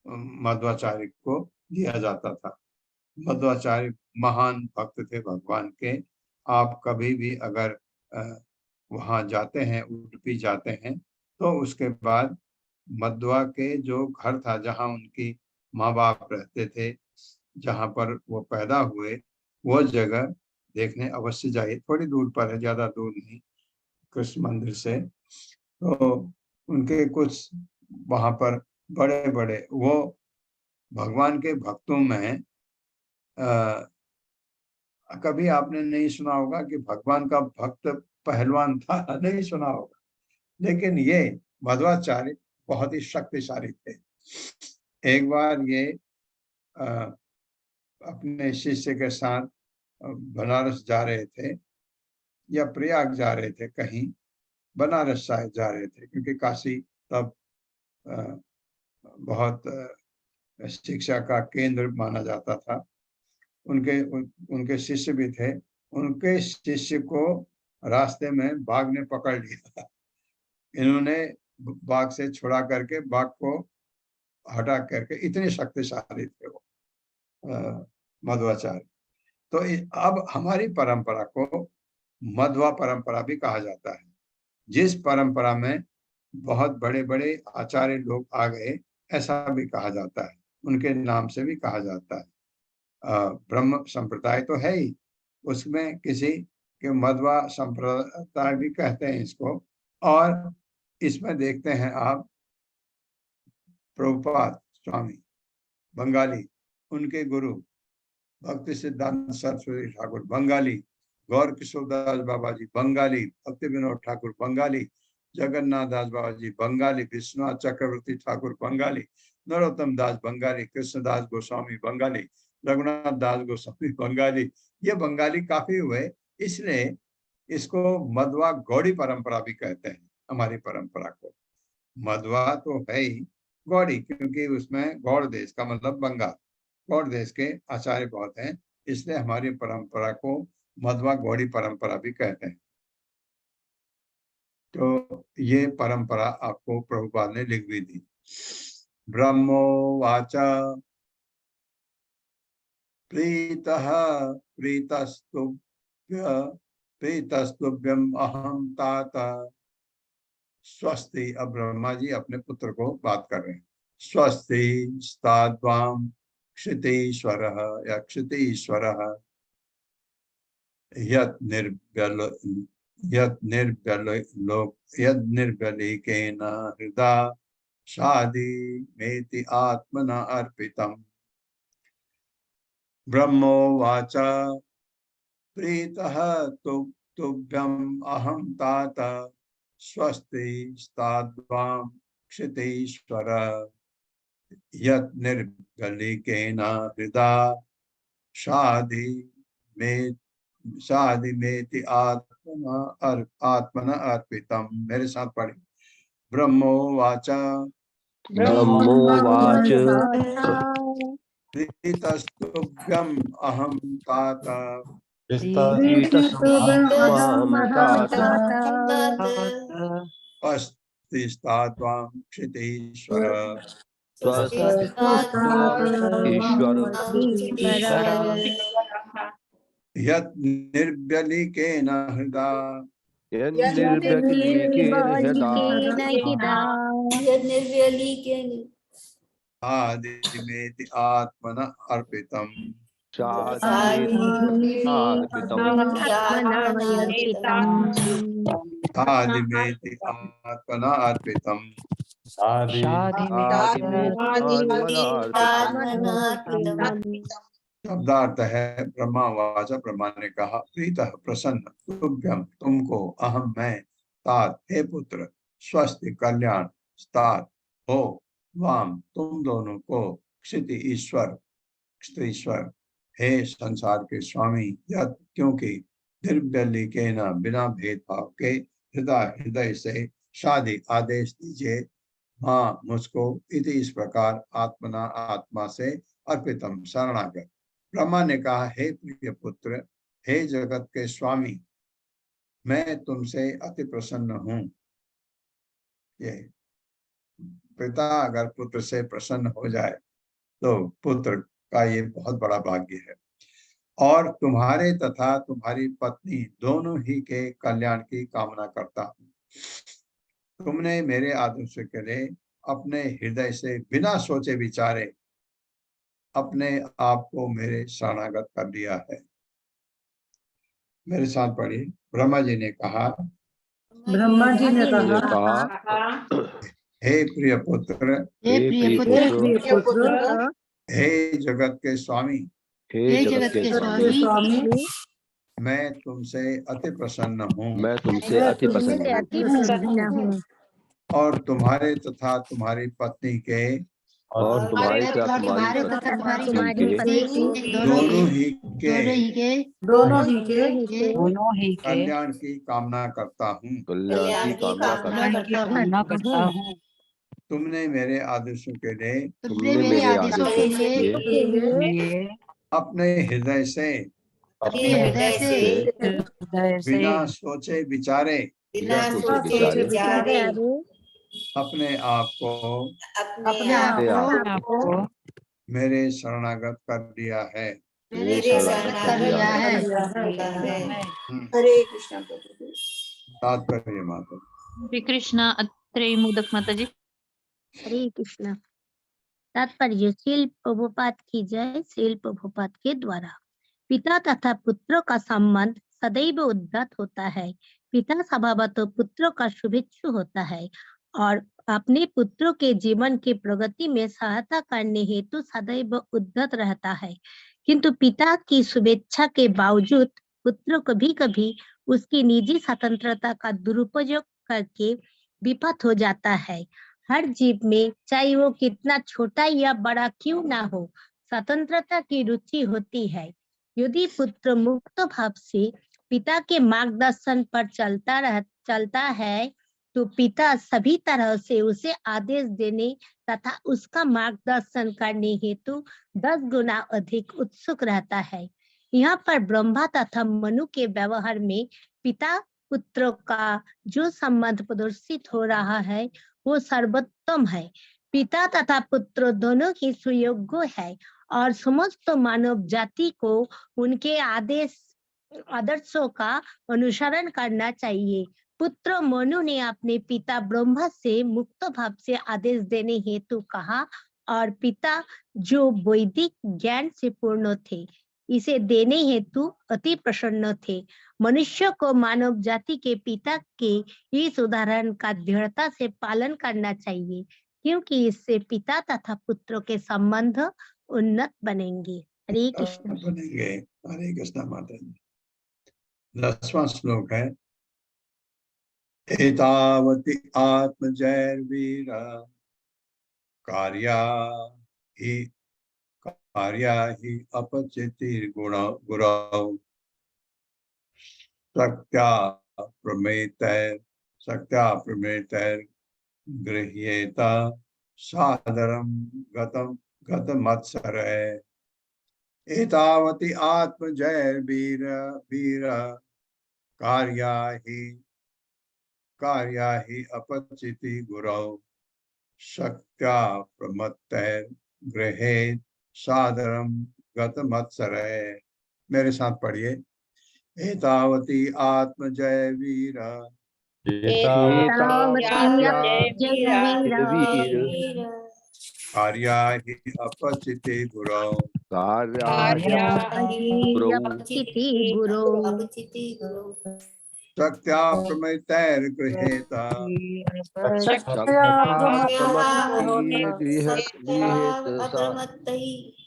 मध्वाचार्य को दिया जाता था। मध्वाचार्य महान भक्त थे भगवान के। आप कभी भी अगर वहाँ जाते हैं, उडुपी जाते हैं, तो उसके बाद मध्वा के जो घर था जहाँ उनकी माँ बाप रहते थे, जहाँ पर वो पैदा हुए वो जगह देखने अवश्य जाइए। थोड़ी दूर पर है, ज्यादा दूर नहीं कृष्ण मंदिर से। तो उनके कुछ वहां पर बड़े बड़े वो भगवान के भक्तों में कभी आपने नहीं सुना होगा कि भगवान का भक्त पहलवान था, नहीं सुना होगा, लेकिन ये मध्वाचार्य बहुत ही शक्तिशाली थे। एक बार ये अपने शिष्य के साथ बनारस जा रहे थे या प्रयाग जा रहे थे, कहीं बनारस शायद जा रहे थे, क्योंकि काशी तब बहुत शिक्षा का केंद्र माना जाता था। उनके शिष्य भी थे। उनके शिष्य को रास्ते में बाघ ने पकड़ लिया। इन्होंने बाघ से छुड़ा करके बाघ को हटा करके, इतने शक्तिशाली थे वो मध्वाचार्य। तो अब हमारी परंपरा को मध्वा परंपरा भी कहा जाता है। जिस परंपरा में बहुत बड़े बड़े आचार्य लोग आ गए, ऐसा भी कहा जाता है, उनके नाम से भी कहा जाता है। ब्रह्म संप्रदाय तो है ही, उसमें किसी के मध्वा संप्रदाय भी कहते हैं इसको। और इसमें देखते हैं आप प्रभुपाद स्वामी बंगाली, उनके गुरु भक्ति सिद्धांत सरस्वती ठाकुर बंगाली, गौर किशोरदास बाबा जी बंगाली, भक्ति विनोद ठाकुर बंगाली, जगन्नाथ दास बाबा जी बंगाली, विश्वनाथ चक्रवर्ती ठाकुर बंगाली, नरोत्तम दास बंगाली, कृष्णदास गोस्वामी बंगाली, रघुनाथ दास गोस्वामी बंगाली। ये बंगाली काफी हुए, इसलिए इसको मध्वा गौड़ी परंपरा भी कहते हैं। हमारी परंपरा को मध्वा तो है ही, गौड़ी क्योंकि उसमें गौड़ देश का मतलब बंगाल, गौड़ देश के आचार्य बहुत हैं, इसलिए हमारी परंपरा को मध्वा गौड़ी परंपरा भी कहते हैं। तो ये परंपरा आपको प्रभुपाद ने लिख भी दी। ब्रह्मोवाच प्रीतः प्रीतस्तुभ्यम अहम तात स्वस्ति। अब ब्रह्मा जी अपने पुत्र को बात कर रहे हैं। स्वस्ति स्ताद्वाम क्षितीश्वरः या क्षितीश्वरः यद्निर्व्यलीकेन हृदा शादी मेति आत्मना अर्पितम्। ब्रह्मोवाच प्रीतः तुभ्यम् अहं तात स्वस्ति स्ताद्वाम क्षितीश्वरः यद्निर्व्यलीकेन हृदा शादी मेति आत्मना अर्पितम्। मेरे साथ पढ़ी। ब्रह्मोवाच ब्रह्मोवाच प्रीतस्तुभ्यम् अहं तात स्वस्ति स्ताद्वाम क्षितीश्वर यद्निर्व्यलीकेन हृदा आदिमेति आत्मना अर्पितम्। आदिमेति आत्मना अर्पितम्। शब्दार्थ है ब्रह्मावाच, ब्रह्मा ने कहा, प्रीतः प्रसन्न, तुभ्यम तुमको, अहम मैं, तात हे पुत्र, स्वस्ति कल्याण, स्तात हो, वाम तुम दोनों को, क्षिति ईश्वर ईश्वर हे संसार के स्वामी, यद क्योंकि निर्व्यलीकेन बिना भेदभाव के हृदय से शादी आदेश दीजिए हाँ मुझको इति इस प्रकार आत्मना आत्मा से अर्पितम शरणागत। ब्रह्मा ने कहा, हे प्रिय पुत्र, हे जगत के स्वामी, मैं तुमसे अति प्रसन्न हूँ। ये पिता अगर पुत्र से प्रसन्न हो जाए तो पुत्र का ये बहुत बड़ा भाग्य है। और तुम्हारे तथा तुम्हारी पत्नी दोनों ही के कल्याण की कामना करता हूँ। तुमने मेरे आदर्श के लिए अपने हृदय से बिना सोचे विचारे अपने आप को मेरे शरणागत कर दिया है। मेरे साथ पढ़िए। ब्रह्मा जी ने कहा, ब्रह्मा जी ने कहा, हे प्रिय पुत्र, हे प्रिय पुत्र, पुत्र, हे जगत के स्वामी, हे जगत के के स्वामी, स्वामी, मैं तुमसे अति प्रसन्न हूँ मैं तुमसे अति प्रसन्न हूँ प्रसन्न हूँ और तुम्हारे तथा तुम्हारी पत्नी के और तुम्हारे तथा तुम्हारी पत्नी के दोनों ही दोनों ही के दोनों ही के कल्याण की कामना करता हूँ। कल्याण की कामना करता कल्याण हूँ। की कामना करता हूँ। तुमने मेरे आदेशों के लिए तुमने मेरे आदेशों के लिए लिए अपने हृदय से हृदय से बिना सोचे विचारे बिना सोचे विचारे अपने आप को अपने आप आपको मेरे शरणागत कर दिया है। मेरे शरणागत कर दिया है। हरे कृष्णा प्रभु। तात्पर्य माता। हरे कृष्णा। अत्रेय मोदक माता जी। हरे कृष्णा। तात्पर्य। श्रील प्रभुपाद की जय। श्रील प्रभुपाद के द्वारा पिता तथा पुत्रों का संबंध सदैव उद्धत होता है। पिता स्वभावतः पुत्रों का शुभेच्छु होता है और अपने पुत्रों के जीवन की प्रगति में सहायता करने हेतु सदैव उद्धत रहता है, किंतु पिता की शुभेच्छा के बावजूद पुत्र कभी कभी उसकी निजी स्वतंत्रता का दुरुपयोग करके विफल हो जाता है। हर जीव में, चाहे वो कितना छोटा या बड़ा क्यों ना हो, स्वतंत्रता की रुचि होती है। यदि पुत्र मुक्त भाव से पिता के मार्गदर्शन पर चलता है तो पिता सभी तरह से उसे आदेश देने तथा उसका मार्गदर्शन करने हेतु 10 गुना अधिक उत्सुक रहता है। यहाँ पर ब्रह्मा तथा मनु के व्यवहार में पिता पुत्र का जो संबंध प्रदर्शित हो रहा है वो सर्वोत्तम है। पिता तथा पुत्र दोनों ही सुयोग्य है और समस्त मानव जाति को उनके आदर्शों का अनुसरण करना चाहिए। पुत्र मनु ने अपने पिता ब्रह्मा से मुक्त भाव से आदेश देने हेतु कहा और पिता जो वैदिक ज्ञान से पूर्ण थे इसे देने हेतु अति प्रसन्न थे। मनुष्य को मानव जाति के पिता के इस उदाहरण का दृढ़ता से पालन करना चाहिए, क्योंकि इससे पिता तथा पुत्रों के संबंध उन्नत बनेंगे। हरे कृष्ण। बनेंगे। हरे कृष्ण माता जी। 10वां श्लोक है। एतावति आत्मजैर्वीर कार्या ही अपचितिर्गुरौ शक्त्या प्रमेतैर्गृह्येत सादरं गतमत्सरे। एतावति आत्मजैर्वीर कार्या ही अपचिति गुरौ शक्त्या प्रमत्तैर्गृह्येत सादरं गतमत्सरे। मेरे साथ पढ़िए। एतावति आत्मजैर्वीर कार्या ही अपचिति गुरौ शक्त्या प्रमत्तैर्गृह्येत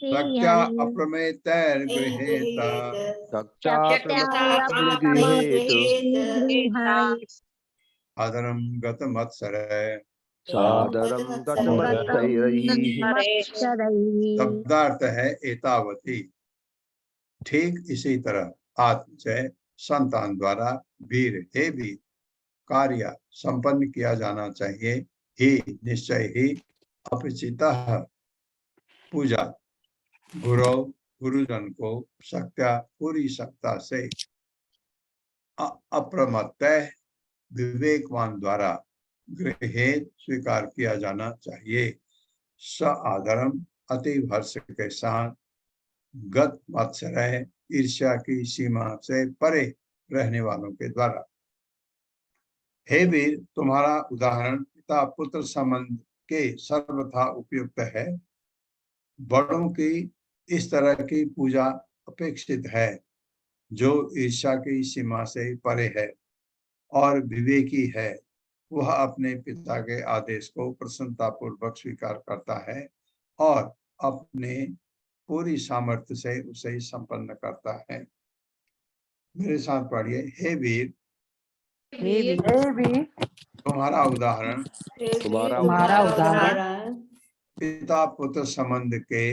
शक्त्या अप्रमेतैर्गृह्येत सादरं गतमत्सरे। शब्दार्थ है एतावती। ठीक इसी तरह आत्मजय संतान द्वारा वीर हे वीर कार्य संपन्न किया जाना चाहिए। ही निश्चय ही अपचितः पूजा गुरुजन को शक्त्या पूरी सत्ता से अप्रमत्तः विवेकवान द्वारा गृहेत स्वीकार किया जाना चाहिए। स आदरम अति हर्ष के साथ गत मत्सरह ईर्ष्या की सीमा से परे रहने वालों के द्वारा। हे वीर तुम्हारा उदाहरण पिता पुत्र संबंध के सर्वथा उपयुक्त है। बड़ों की इस तरह की पूजा अपेक्षित है जो ईर्ष्या की सीमा से परे है और विवेकी है। वह अपने पिता के आदेश को प्रसन्नता पूर्वक स्वीकार करता है और अपने पूरी सामर्थ्य से उसे संपन्न करता है। मेरे साथ पढ़िए। हे वीर, तुम्हारा उदाहरण तुम्हारा उदाहरण पिता पुत्र संबंध के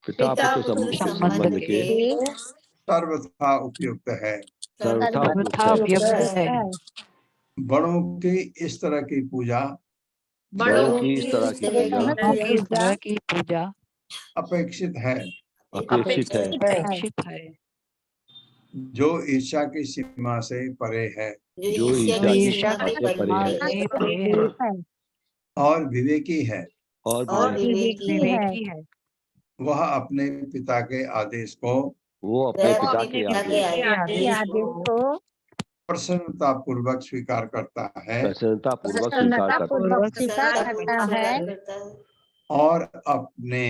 पिता पुत्र संबंध के सर्वथा उपयुक्त है। सर्वथा उपयुक्त है। बड़ों की इस तरह की पूजा बड़ों की इस तरह की पूजा अपेक्षित है अपेक्षित है जो ईर्ष्या की सीमा से परे है जो ईर्ष्या की सीमा से परे है और विवेकी है। और विवेकी है। वह अपने पिता के आदेश को वो अपने पिता के आदेश को प्रसन्नता पूर्वक स्वीकार करता है प्रसन्नता पूर्वक स्वीकार करता है और अपने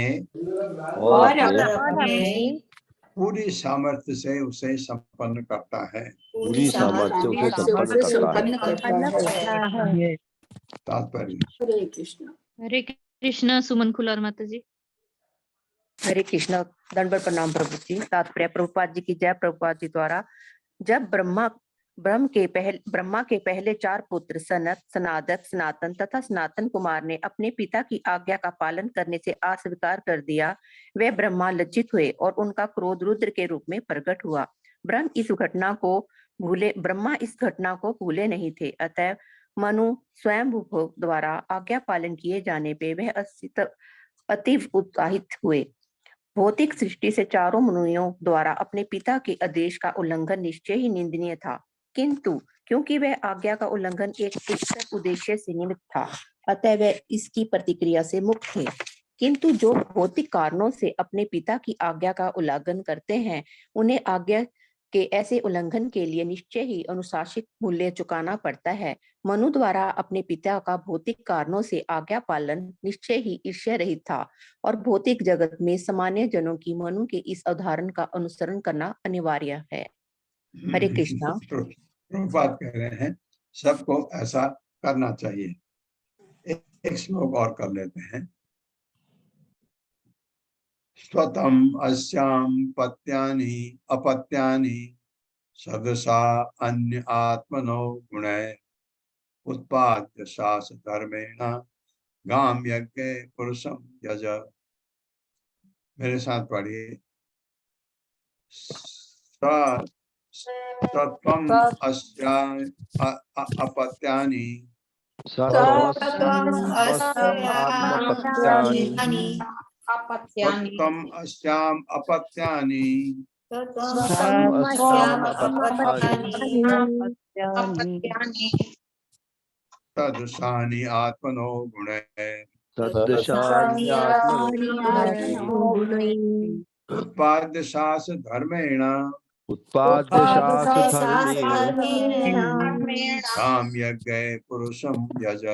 पूरी सामर्थ्य से उसे संपन्न करता है। पूरी सामर्थ्य उसे संपन्न करता है। तात्पर्य। हरे कृष्णा सुमन खुलार माता जी। हरे कृष्णा, दंडवत प्रणाम प्रभु जी। तात्पर्य। प्रभुपाद जी की जय। प्रभुपाद जी द्वारा जब ब्रह्मा के पहले 4 पुत्र सनत, सनातक, सनातन तथा सनातन कुमार ने अपने पिता की आज्ञा का पालन करने से अस्वीकार कर दिया, वे ब्रह्मा लज्जित हुए और उनका क्रोध रुद्र के रूप में प्रकट हुआ। ब्रह्मा इस घटना को भूले नहीं थे। अतः मनु स्वयं द्वारा आज्ञा पालन किए जाने पे वह अतीव उत्साहित हुए। भौतिक सृष्टि से चारों मुनियों द्वारा अपने पिता के आदेश का उल्लंघन निश्चय ही निंदनीय था, किंतु क्योंकि वह आज्ञा का उल्लंघन एक उच्च उद्देश्य से निमित्त था, अतः वे इसकी प्रतिक्रिया से मुक्त थे। किंतु जो भौतिक कारणों से अपने पिता की आज्ञा का उल्लंघन करते हैं, उन्हें आज्ञा के ऐसे उल्लंघन के लिए निश्चय ही अनुशासित मूल्य चुकाना पड़ता है। मनु द्वारा अपने पिता का भौतिक कारणों से आज्ञा पालन निश्चय ही ईर्ष्या रहित था और भौतिक जगत में सामान्य जनों की मनु के इस उदाहरण का अनुसरण करना अनिवार्य है। हरे कृष्णा। प्रभुपाद कह रहे हैं सबको ऐसा करना चाहिए। एक श्लोक और कर लेते हैं। स्वतम अस्याम पत्यानि अपत्यानि सदसा अन्य आत्मनो गुणै उत्पाद्य शास धर्मेण गाम यज्ञ पुरुषम यज। मेरे साथ पढ़िए। सत्वम अस्याम अपत्यानि सत्वम अस्याम अपत्यानि तदृशानि आत्मनो गुणै उत्पाद्य शास धर्मेण गाम यज्ञ पुरुषम यज।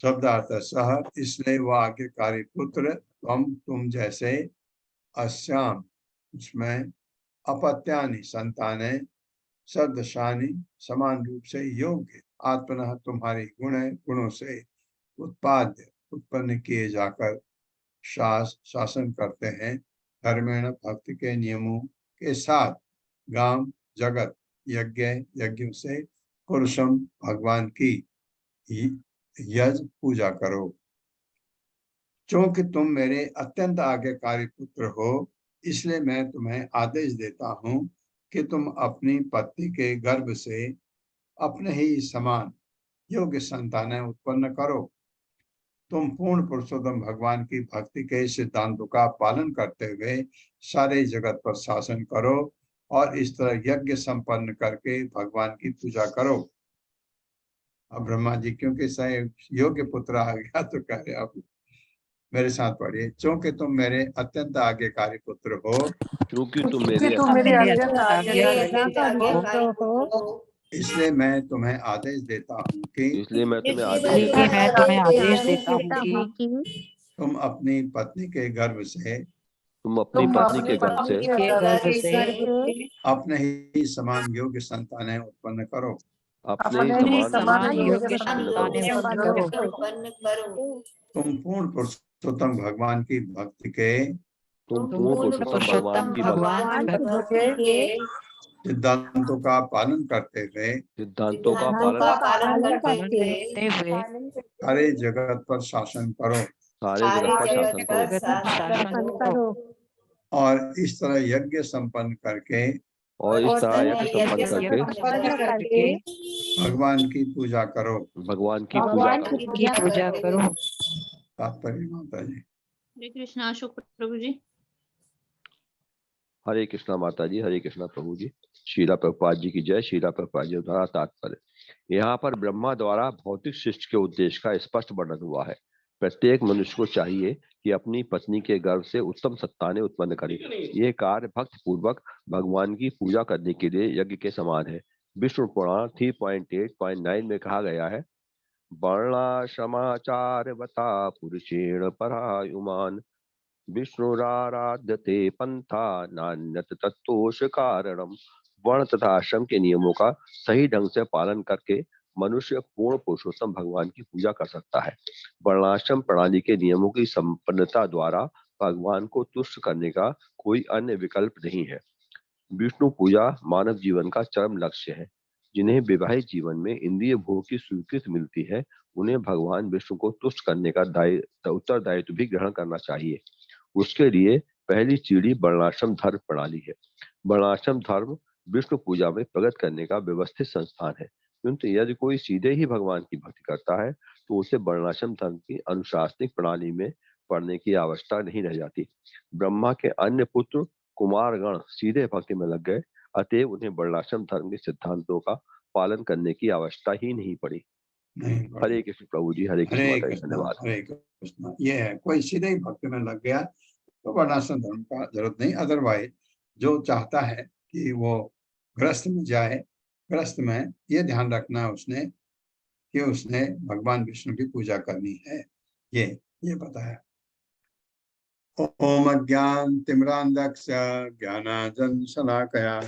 शब्दार्थ सह, इसलिए वह आज्ञाकारी पुत्र तुम जैसे अस्याम उसमें अपत्यानि संताने सदशानि समान रूप से योग्य आत्मनः तुम्हारी गुणों से उत्पाद्य उत्पन्न किए जाकर शासन करते हैं धर्मेण भक्ति के नियमों के साथ गाम जगत यज्ञ से पुरुषम भगवान की यज पूजा करो। क्योंकि तुम मेरे अत्यंत आज्ञाकारी पुत्र हो, इसलिए मैं तुम्हें आदेश देता हूँ कि तुम अपनी पत्नी के गर्भ से अपने ही समान योग्य संतानें उत्पन्न करो। तुम पूर्ण पुरुषोत्तम भगवान की भक्ति के सिद्धांतों का पालन करते हुए सारे जगत पर शासन करो और इस तरह यज्ञ संपन्न करके भगवान की पूजा करो। अब ब्रह्मा जी क्योंकि योग्य पुत्र आ गया तो कह रहे अब मेरे साथ पढ़िए। क्योंकि तुम मेरे अत्यंत आज्ञाकारी पुत्र हो, क्योंकि तुम मेरे इसलिए मैं तुम्हें आदेश देता हूँ कि इसलिए मैं तुम्हें आदेश इसलिए देता मैं हूँ तुम्हें आदेश आदेश देता हूँ देता कि हूँ कि तुम अपनी पत्नी के गर्भ से तुम अपनी पत्नी के गर्भ से के गर्भ से अपने ही समान योग्य संतानें उत्पन्न करो। अपने ही समान योग्य संतानें संतानें उत्पन्न करो। तुम पूर्ण पुरुषोत्तम भगवान की भक्ति के तुम पूर्ण पुरुषोत्तम भगवान की भक्ति के सिद्धांतों का पालन करते हुए सिद्धांतों का पालन करके सारे जगत पर शासन करो सारे जगत पर शासन करो शासन करो और इस तरह यज्ञ संपन्न करके और इस तरह यज्ञ संपन्न करके भगवान की पूजा करो। भगवान की पूजा करो। तात्पर्य माता जी। हरे कृष्णा अशोक प्रभु जी। हरे कृष्णा माता जी, हरे कृष्णा प्रभु जी। शीला प्रभुपाद जी की जय। शीला प्रभुपाद जी द्वारा तात्पर्य, यहाँ पर ब्रह्मा द्वारा भौतिक सृष्टि के उद्देश्य का स्पष्ट वर्णन हुआ है। प्रत्येक मनुष्य को चाहिए कि अपनी पत्नी के गर्भ से उत्तम संतानें उत्पन्न करे। यह कार्य भक्ति पूर्वक भगवान की पूजा करने के लिए यज्ञ के समान है। विष्णु पुराण 3.8.9 में कहा गया है, वर्णाश्रमाचार बता पुरुषेण परायुमान विष्णुराराध्यते पंथा नान्यत तत्तोष कारणम। वर्ण तथा आश्रम के नियमों का सही ढंग से पालन करके मनुष्य पूर्ण पुरुषोत्तम भगवान की पूजा कर सकता है। वर्णाश्रम प्रणाली के नियमों की संपन्नता द्वारा भगवान को तुष्ट करने का कोई अन्य विकल्प नहीं है। विष्णु पूजा मानव जीवन का चरम लक्ष्य है। जिन्हें वैवाहिक जीवन में इंद्रिय भोग की स्वीकृति मिलती है, उन्हें भगवान विष्णु को तुष्ट करने का उत्तरदायित्व भी ग्रहण करना चाहिए। उसके लिए पहली सीढ़ी वर्णाश्रम धर्म प्रणाली है। वर्णाश्रम धर्म विष्णु पूजा में प्रगति करने का व्यवस्थित संस्थान है, किंतु यदि कोई सीधे ही भगवान की भक्ति करता है तो उसे वर्णाश्रम धर्म की अनुशासनिक प्रणाली में पढ़ने की आवश्यकता नहीं रह जाती। ब्रह्मा के अन्य पुत्र कुमारगण सीधे भक्ति में लग गए, अतएव उन्हें वर्णाश्रम धर्म के सिद्धांतों का पालन करने की आवश्यकता ही नहीं पड़ी। हरे कृष्ण प्रभु जी। हरे कृष्ण माता जी। धन्यवाद। हरे कृष्ण। ये है, कोई सीधे ही भक्ति में लग गया तो वर्णाश्रम धर्म का जरूरत नहीं। अदरवाइज जो चाहता है कि वो ग्रस्त में जाए, ग्रस्त में ये ध्यान रखना उसने कि उसने भगवान विष्णु की पूजा करनी है। ये बताया। ओम अज्ञान तिमिरांधस्य ज्ञानांजन शलाकया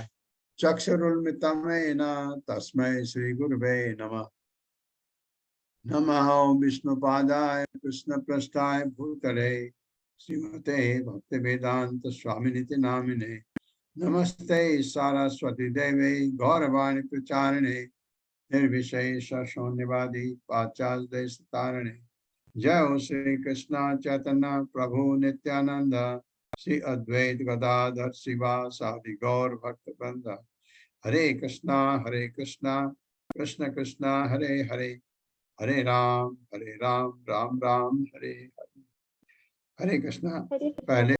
चक्षुरुन्मिलितं येन तस्मै श्री गुरुवे नमः। नमः विष्णुपादाय कृष्णपृष्ठाय भूतले श्रीमते भक्तिवेदांत स्वामिनिति नामिने। नमस्ते सारस्वती देवे गौरवाणी प्रचारिणे निर्विशेष शून्यवादी पाश्चात्य देश तारिणे। जय हो श्री कृष्ण चैतन्य प्रभु नित्यानंद श्री अद्वैत गदाधर शिवासादि गौर भक्त वृंद। हरे कृष्णा कृष्ण कृष्ण हरे हरे, हरे राम राम राम हरे हरे। हरे कृष्णा। पहले